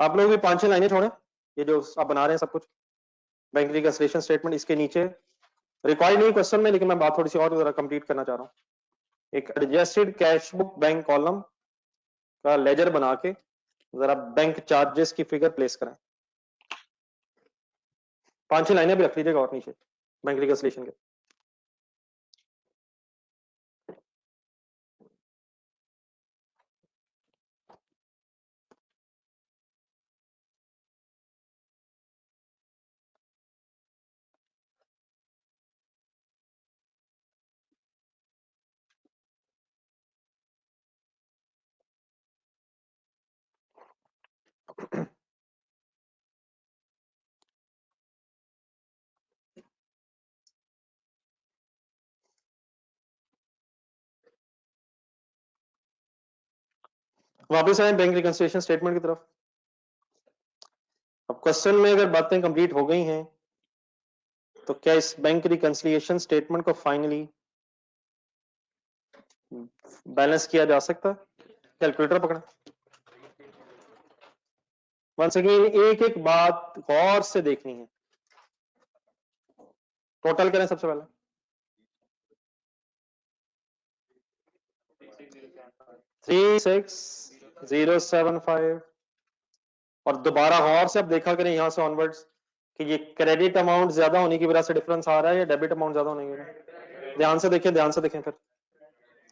आप लोग भी 5-6 लाइनें छोड़ें, ये जो आप बना रहे हैं सब कुछ, बैंक रिकंसिलिएशन स्टेटमेंट इसके नीचे रिक्वायर्ड नहीं क्वेश्चन में, लेकिन मैं बात थोड़ी सी और जरा कंप्लीट करना चाह रहा हूँ। एक adjusted cash book bank column का लेजर बना के जरा बैंक चार्जेस की फिगर प्लेस करें। 5-6 लाइनें भी रख लीजिएगा और नीचे बैंक रिकंसिलिएशन के। वापस आए बैंक रिकंसिलिएशन स्टेटमेंट की तरफ। अब क्वेश्चन में अगर बातें कंप्लीट हो गई हैं तो क्या इस बैंक रिकंसिलिएशन स्टेटमेंट को फाइनली बैलेंस किया जा सकता है? कैलकुलेटर पकड़ा। वंस अगेन एक एक बात गौर से देखनी है। टोटल करें सबसे पहले। 36075 और दोबारा गौर से अब देखा करें यहां से ऑनवर्ड्स कि ये क्रेडिट अमाउंट ज्यादा होने की वजह से डिफरेंस आ रहा है या डेबिट अमाउंट ज्यादा होने की वजह से? ध्यान से देखें, ध्यान से देखें। फिर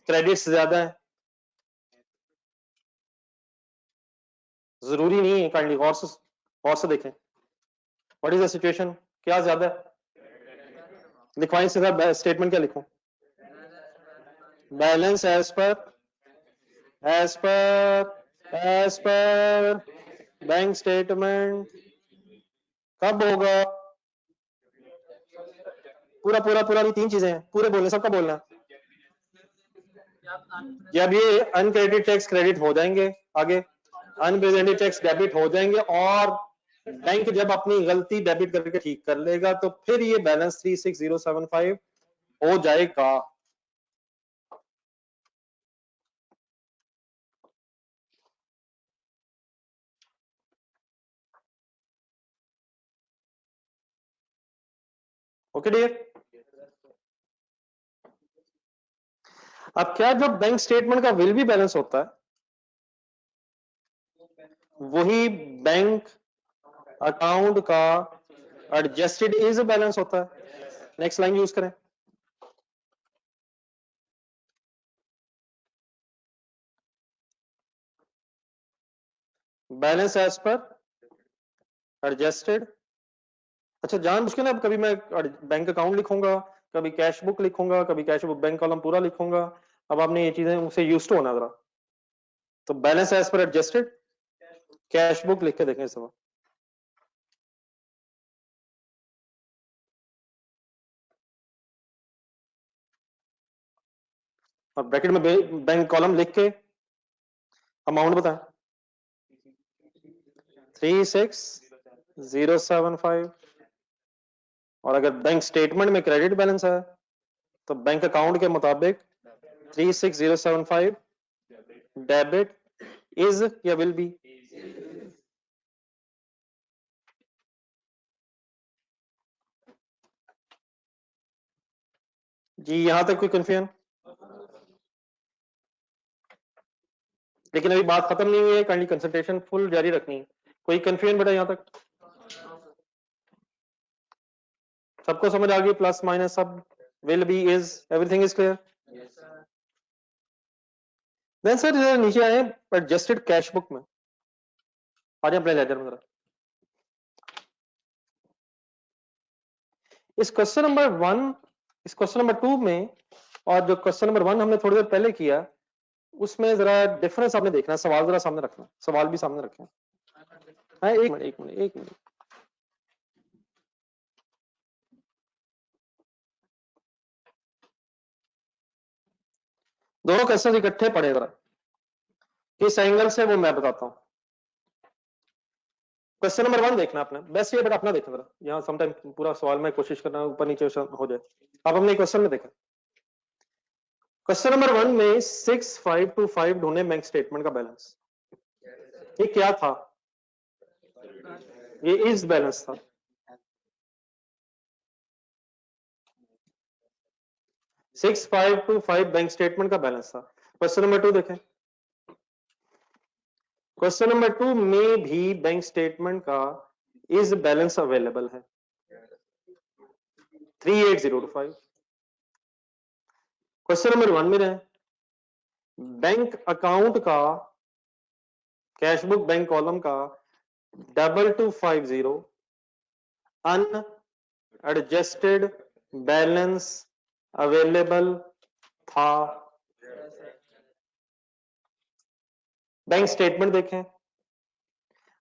क्रेडिट्स ज्यादा है, जरूरी नहीं है, काइंडली गौर से देखें। What is the situation? क्या ज्यादा है? लिखवाएं सीधा स्टेटमेंट क्या लिखूं? Balance as per bank statement कब होगा? पूरा पूरा पूरा भी 3 चीजें हैं, पूरे बोलने, सबका बोलना। जब ये अनक्रेडिट टैक्स क्रेडिट हो जाएंगे, आगे अनप्रेजेंटेड टैक्स डेबिट हो जाएंगे, और बैंक जब अपनी गलती डेबिट करके ठीक कर लेगा तो फिर ये बैलेंस 36075 हो जाएगा। Okay dear. अब क्या जो बैंक स्टेटमेंट का विल भी बैलेंस होता है वही बैंक अकाउंट का एडजस्टेड इज बैलेंस होता है। नेक्स्ट लाइन यूज करें। Balance as per adjusted. अच्छा जान मुश्किल है, अब कभी मैं बैंक अकाउंट लिखूंगा, कभी कैश बुक लिखूंगा, कभी कैश बुक बैंक कॉलम पूरा लिखूंगा। अब आपने ये चीजें उनसे यूज टू होना जरा। तो balance as per adjusted cash book लिख के देखें इस बार। और ब्रैकेट में बैंक कॉलम लिख के अमाउंट बताएं। 36075। और अगर बैंक स्टेटमेंट में क्रेडिट बैलेंस है तो बैंक अकाउंट के मुताबिक 36075 डेबिट इज या विल बी। जी यहां तक कोई कंफ्यूजन? लेकिन अभी बात खत्म नहीं हुई है, काइंडली कंसंट्रेशन फुल जारी रखनी है। कोई कंफ्यूजन बेटा यहां तक? सबको समझ आ गई? प्लस माइनस सब, will be, is, everything is clear? Then sir नीचे आए एडजस्टेड कैश बुक में। आ जाए अपने लेजर में जरा। इस क्वेश्चन नंबर 1, इस क्वेश्चन नंबर 2 में और जो क्वेश्चन नंबर 1 हमने थोड़ी देर पहले किया उसमें जरा डिफरेंस आपने देखना है। सवाल जरा सामने रखना, सवाल भी सामने रखें। हाँ एक मिनट एक मिनट एक मिनट। दोनों क्वेश्चन इकट्ठे पढ़े जरा, किस एंगल से वो मैं बताता हूं। क्वेश्चन नंबर 1 देखना अपना, बेस्ट ये बेटा अपना देखना जरा, यहाँ समटाइम पूरा सवाल में कोशिश करना ऊपर नीचे हो जाए। आप अपने क्वेश्चन में देखा, क्वेश्चन नंबर 1 में 6525 ढूंढे बैंक स्टेटमेंट का बैलेंस। ये क्या था? ये इस बैलेंस था। Six five two five bank statement का बैलेंस था। क्वेश्चन नंबर 2 देखें, क्वेश्चन नंबर 2 में भी बैंक स्टेटमेंट का इज बैलेंस अवेलेबल है 38025। क्वेश्चन नंबर 1 में रहे, बैंक अकाउंट का कैश बुक बैंक कॉलम का 2250 अनएडजस्टेड बैलेंस अवेलेबल था। बैंक स्टेटमेंट देखें,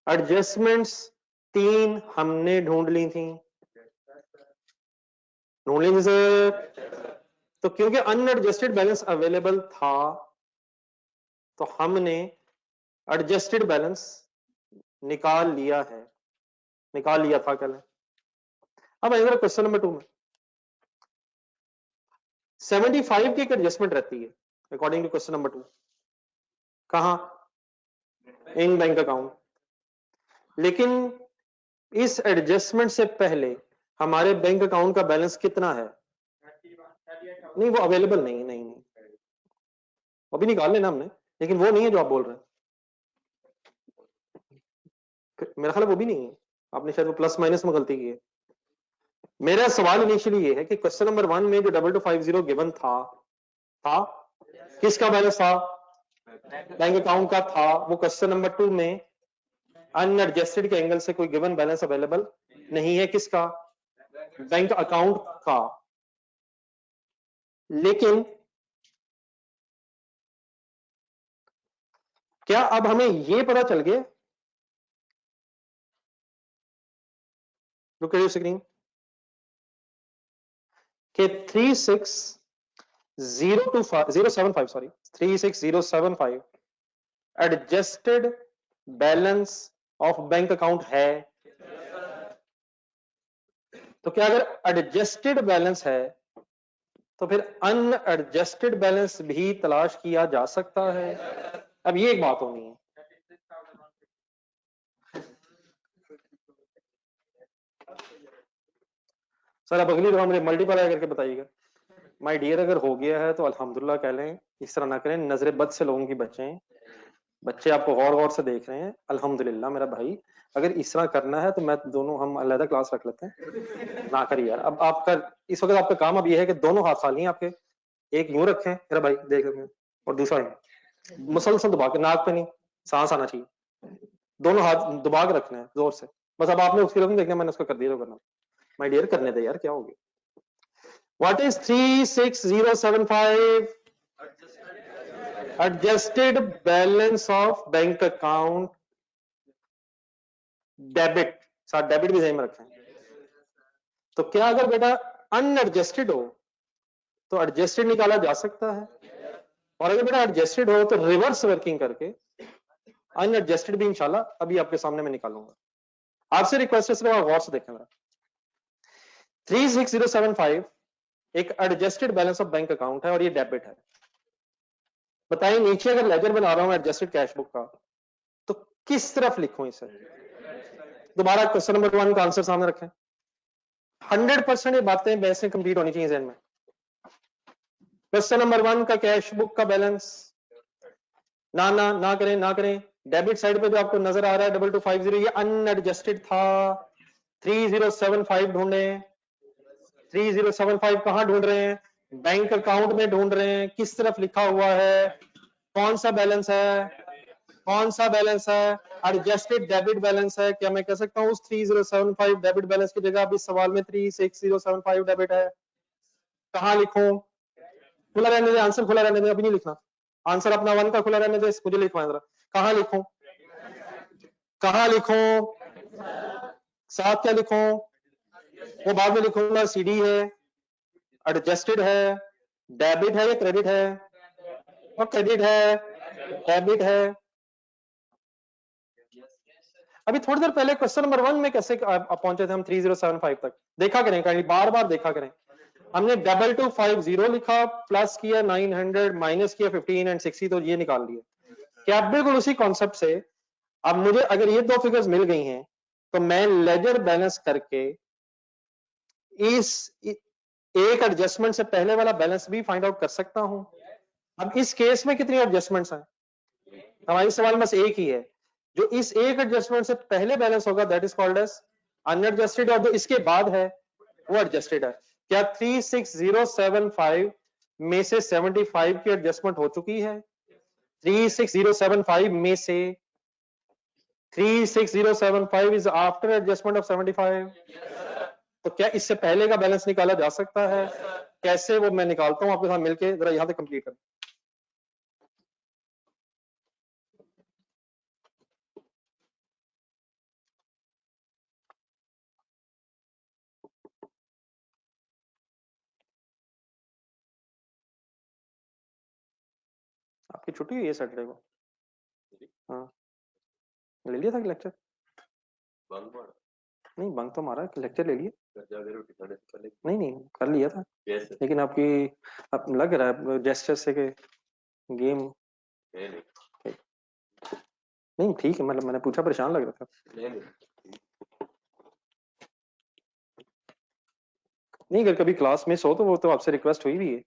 एडजस्टमेंट्स 3 हमने ढूंढ ली थी, ढूंढ ली थी सर। तो क्योंकि अनएडजस्टेड बैलेंस अवेलेबल था तो हमने एडजस्टेड बैलेंस निकाल लिया है, निकाल लिया था कल। अब आइए क्वेश्चन नंबर 2 में 75 की एक एडजस्टमेंट रहती है अकॉर्डिंग टू क्वेश्चन नंबर 2। कहां? इन बैंक अकाउंट। लेकिन इस एडजस्टमेंट से पहले हमारे बैंक अकाउंट का बैलेंस कितना है? नहीं, वो अवेलेबल नहीं, नहीं नहीं, वो भी निकाल लेना हमने, लेकिन वो नहीं है जो आप बोल रहे हैं। मेरा ख्याल है वो भी नहीं है, आपने शायद वो प्लस माइनस में गलती की है। मेरा सवाल इनिशियली ये है कि क्वेश्चन नंबर 1 में जो 2250 गिवन था किसका बैलेंस था? बैंक अकाउंट का था। वो क्वेश्चन नंबर 2 में अनएडजस्टेड के एंगल से कोई गिवन बैलेंस अवेलेबल नहीं है, किसका? बैंक अकाउंट का। लेकिन क्या अब हमें यह पता चल गया, लुक एट योर स्क्रीन, कि 36075 adjusted balance of bank account है? तो क्या अगर एडजस्टेड बैलेंस है तो फिर अनएडजस्टेड बैलेंस भी तलाश किया जा सकता है? अब ये एक बात होनी है। सर अब अगली दफा मुझे मल्टीप्लाई करके बताइएगा। माय डियर, अगर हो गया है तो अल्हम्दुलिल्लाह कह लें, इस तरह ना करें, नजरे बद से लोगों की बचें। बच्चे आपको गौर गौर से देख रहे हैं, अल्हम्दुलिल्लाह मेरा भाई। अगर इस तरह करना है तो मैं दोनों हम अलग क्लास रख लेते हैं, ना करिए यार। अब आपका इस वक्त आपका काम अब ये है कि दोनों हाथ खाली हैं आपके, एक यूं रखें मेरा भाई, देख रहे हैं, और दूसरा मुसलसल दबा के, नाक पे नहीं, सांस आना चाहिए, दोनों हाथ दबा के रखना है जोर से। बस अब आपने उसकी रकम देखना, मैंने उसको कर दिया, करना। माय डियर करने दे यार, क्या हो गया? What is 36075? Adjusted balance of bank account debit, साथ डेबिट भी सही में रखें। तो क्या अगर बेटा अनएडजस्टेड हो तो एडजस्टेड निकाला जा सकता है, और अगर बेटा एडजस्टेड हो तो रिवर्स वर्किंग करके अनएडजस्टेड भी इंशाल्लाह अभी आपके सामने मैं निकालूंगा। आपसे रिक्वेस्ट है सिर्फ गौर से देखें। 36075 एक adjusted balance of bank account है और ये डेबिट है। बताइए नीचे अगर लेजर बना रहा हूं एडजस्टेड कैश बुक का तो किस तरफ लिखूं इसे? दोबारा क्वेश्चन नंबर 1 का आंसर सामने रखें। 100% ये बातें वैसे कंप्लीट होनी चाहिए ज़हन में। क्वेश्चन नंबर 1 का कैश बुक का बैलेंस ना करें। डेबिट साइड पे जो आपको नजर आ रहा है 2250, ये अनएडजस्टेड था। 3075 ढूंढे। 3075 कहां ढूंढ रहे हैं? बैंक अकाउंट में ढूंढ रहे हैं। किस तरफ लिखा हुआ है? कौन सा बैलेंस है? कौन सा बैलेंस है? एडजस्टेड डेबिट बैलेंस है। क्या मैं कह सकता हूं उस 3075 डेबिट बैलेंस की जगह अब इस सवाल में 36075 डेबिट है? कहां लिखूं? खुला रहने दे, आंसर खुला रहने दे, अभी नहीं लिखना। आंसर अपना 1 का खुला रहने दे, मुझे लिखवाएं जरा। कहां लिखूं? कहां लिखूं? साथ क्या लिखूं? वो बाद में लिखूंगा। सीडी है, एडजस्टेड है, डेबिट है या क्रेडिट है? और क्रेडिट है, डेबिट है। अभी थोड़ी देर पहले क्वेश्चन नंबर 1 में कैसे पहुंचे थे हम 3075 तक, देखा करें कहीं, बार बार देखा करें। हमने 2250 लिखा, प्लस किया 900, माइनस किया 15 एंड 60, तो ये निकाल लिया। क्या बिल्कुल उसी कॉन्सेप्ट से अब मुझे अगर ये दो फिगर्स मिल गई हैं तो मैं लेजर बैलेंस करके इस एक एडजस्टमेंट से पहले वाला बैलेंस भी फाइंड आउट कर सकता हूं। अब इस केस में कितनी एडजस्टमेंट्स हैं? हमारी सवाल बस एक ही है, जो इस एक एडजस्टमेंट से पहले बैलेंस होगा that is called as unadjusted, और जो इसके बाद है वो एडजस्टेड है। क्या 36075 में से 75 की एडजस्टमेंट हो चुकी है? 36075 में से 36075 इज आफ्टर एडजस्टमेंट ऑफ 75। तो क्या इससे पहले का बैलेंस निकाला जा सकता है? कैसे, वो मैं निकालता हूं आपके साथ मिलके, जरा यहां तक कंप्लीट करें। आपकी छुट्टी हुई है सैटरडे को? हाँ, ले लिया था लेक्चर? नहीं, बंक तो मारा, लेक्चर ले लिए। नहीं नहीं, कर लिया था, लेकिन आपकी अब लग रहा है जेस्चर से कि गेम नहीं ठीक है, मतलब मैंने पूछा, परेशान लग रहा था। नहीं, अगर कभी क्लास मिस हो तो वो तो आपसे रिक्वेस्ट हुई भी है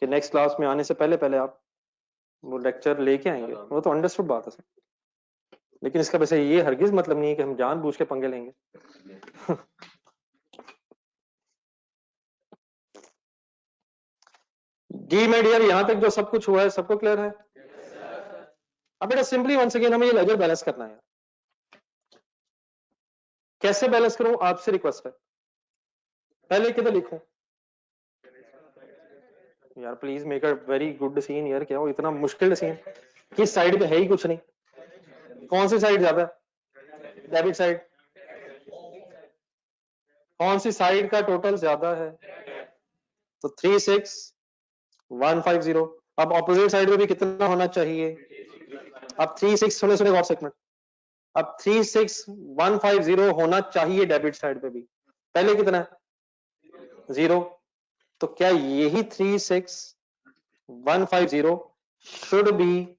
कि नेक्स्ट क्लास में आने से पहले पहले आप वो लेक्चर लेके आएंगे, वो तो अंडरस्टूड बात है सर। लेकिन इसका वैसे ये हरगिज मतलब नहीं है कि हम जानबूझ के पंगे लेंगे। जी मेड यार, यहाँ तक जो सब कुछ हुआ है सबको क्लियर है? अब बेटा सिंपली वंस अगेन हमें ये लेजर बैलेंस करना है। कैसे बैलेंस करूं, आपसे रिक्वेस्ट है। पहले किधर लिखूं? यार please make a very good scene यार, क्या हो इतना मुश्किल सीन? किस साइड पे है ही कुछ नहीं, कौन सी साइड ज्यादा है? Debit side. कौन सी साइड का टोटल ज्यादा है? तो 36150। अब ऑपोजिट साइड पे भी कितना होना चाहिए? अब 36, सुने सुने गौर से एक मिनट, अब 36150 होना चाहिए डेबिट साइड पे भी। पहले कितना है? 0। तो क्या यही 36150 should be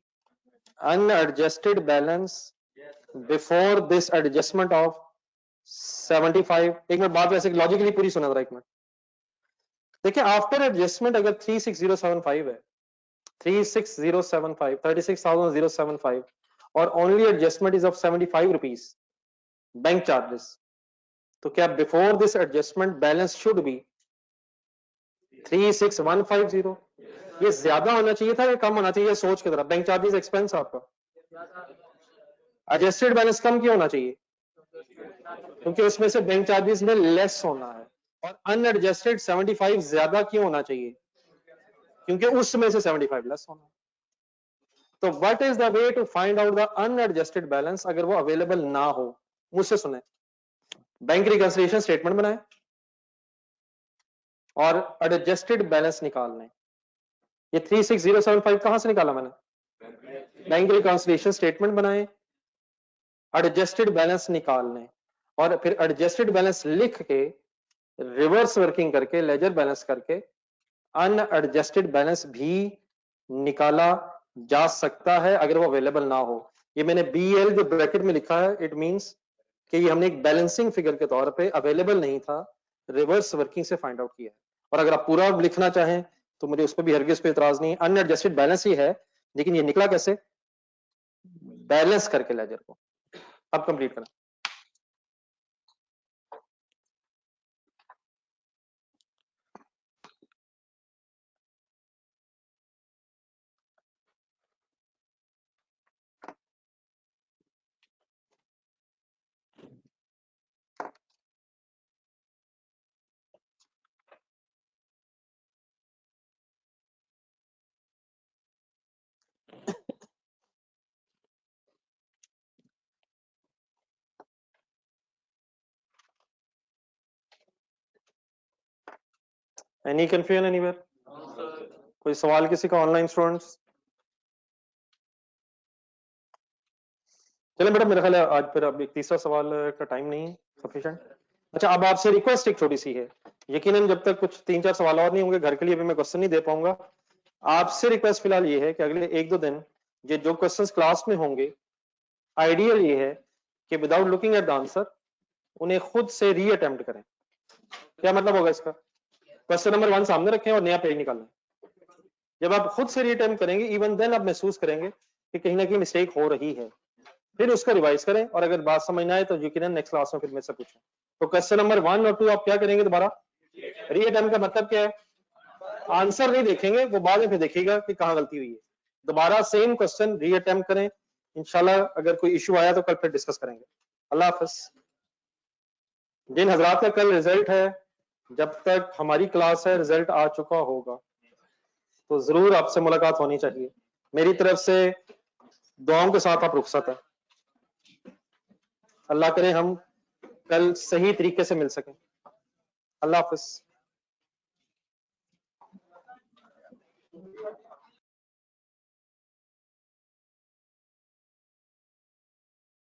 unadjusted balance before this adjustment of 75? एक मिनट, बात वैसे लॉजिकली पूरी सुना जरा एक मिनट। देखिए आफ्टर एडजस्टमेंट अगर 36075 है, 36075 36,075 और only adjustment is of 75 rupees bank charges, तो क्या before this adjustment balance should be 36150? ये ज्यादा होना चाहिए था या कम होना चाहिए? सोच के तरह, बैंक चार्जेस एक्सपेंस आपका, एडजस्टेड बैलेंस कम क्यों होना चाहिए? क्योंकि उसमें से बैंक चार्जेस में लेस होना है। और अनएडजस्टेड 75 ज्यादा क्यों होना चाहिए? क्योंकि उसमें से 75 लेस होना है। तो what is the way to find out the unadjusted balance अगर वो अवेलेबल ना हो? मुझसे सुने, बैंक रिकंसिलिएशन स्टेटमेंट बनाए और एडजस्टेड बैलेंस निकालने। ये 36075 कहां से निकाला मैंने? बैंक रिकंसिलिएशन स्टेटमेंट बनाए, एडजस्टेड बैलेंस निकालने, और फिर एडजस्टेड बैलेंस लिख के रिवर्स वर्किंग करके लेजर बैलेंस करके अनएडजस्टेड बैलेंस भी निकाला जा सकता है अगर वो अवेलेबल ना हो। ये मैंने BL जो ब्रैकेट में लिखा है, इट मींस कि ये हमने एक बैलेंसिंग फिगर के तौर पे अवेलेबल नहीं था, रिवर्स वर्किंग से फाइंड आउट किया है। और अगर आप पूरा लिखना चाहें तो मुझे उस पर भी हरगिज कोई इतराज नहीं है, अनएडजस्टेड बैलेंस ही है, लेकिन ये निकला कैसे? बैलेंस करके लेजर को। अब कंप्लीट करें। Any confusion anywhere? कोई सवाल किसी का ऑनलाइन स्टूडेंट्स? चलिए मैडम, मेरा ख्याल है आज फिर अब एक तीसरा सवाल का टाइम नहीं सफिशिएंट। अच्छा, अब आपसे रिक्वेस्ट एक छोटी सी है, यकीनन जब तक कुछ 3-4 सवाल और नहीं होंगे घर के लिए भी मैं क्वेश्चन नहीं दे पाऊंगा। आपसे रिक्वेस्ट फिलहाल ये है कि अगले 1-2 दिन ये जो क्वेश्चंस क्लास में होंगे, आइडियल ये है कि without looking at the answer उन्हें खुद से री अटेम्प्ट करें। क्या मतलब होगा इसका? क्वेश्चन नंबर 1 सामने रखें और नया पेज निकालें। जब आप खुद से री अटेम्प्ट करेंगे, इवन देन आप महसूस करेंगे कि कहीं ना कहीं मिस्टेक हो रही है, फिर उसका रिवाइज करें और अगर बात समझ ना आए तो यकीनन नेक्स्ट क्लास में फिर मेरे से पूछें। तो क्वेश्चन नंबर 1 और 2 आप क्या करेंगे दोबारा? री अटेम्प्ट का मतलब क्या है? आंसर नहीं देखेंगे, वो बाद में फिर देखिएगा कि कहां गलती हुई है। दोबारा सेम क्वेश्चन री अटेम्प्ट करें। इंशाल्लाह अगर कोई इशू आया तो कल फिर डिस्कस करेंगे। अल्लाह हाफिज। जिन हजरात का कल रिजल्ट है, जब तक हमारी क्लास है रिजल्ट आ चुका होगा तो जरूर आपसे मुलाकात होनी चाहिए। मेरी तरफ से दुआओं के साथ आप रुखसत है। अल्लाह करे हम कल सही तरीके से मिल सकें। अल्लाह हाफिज।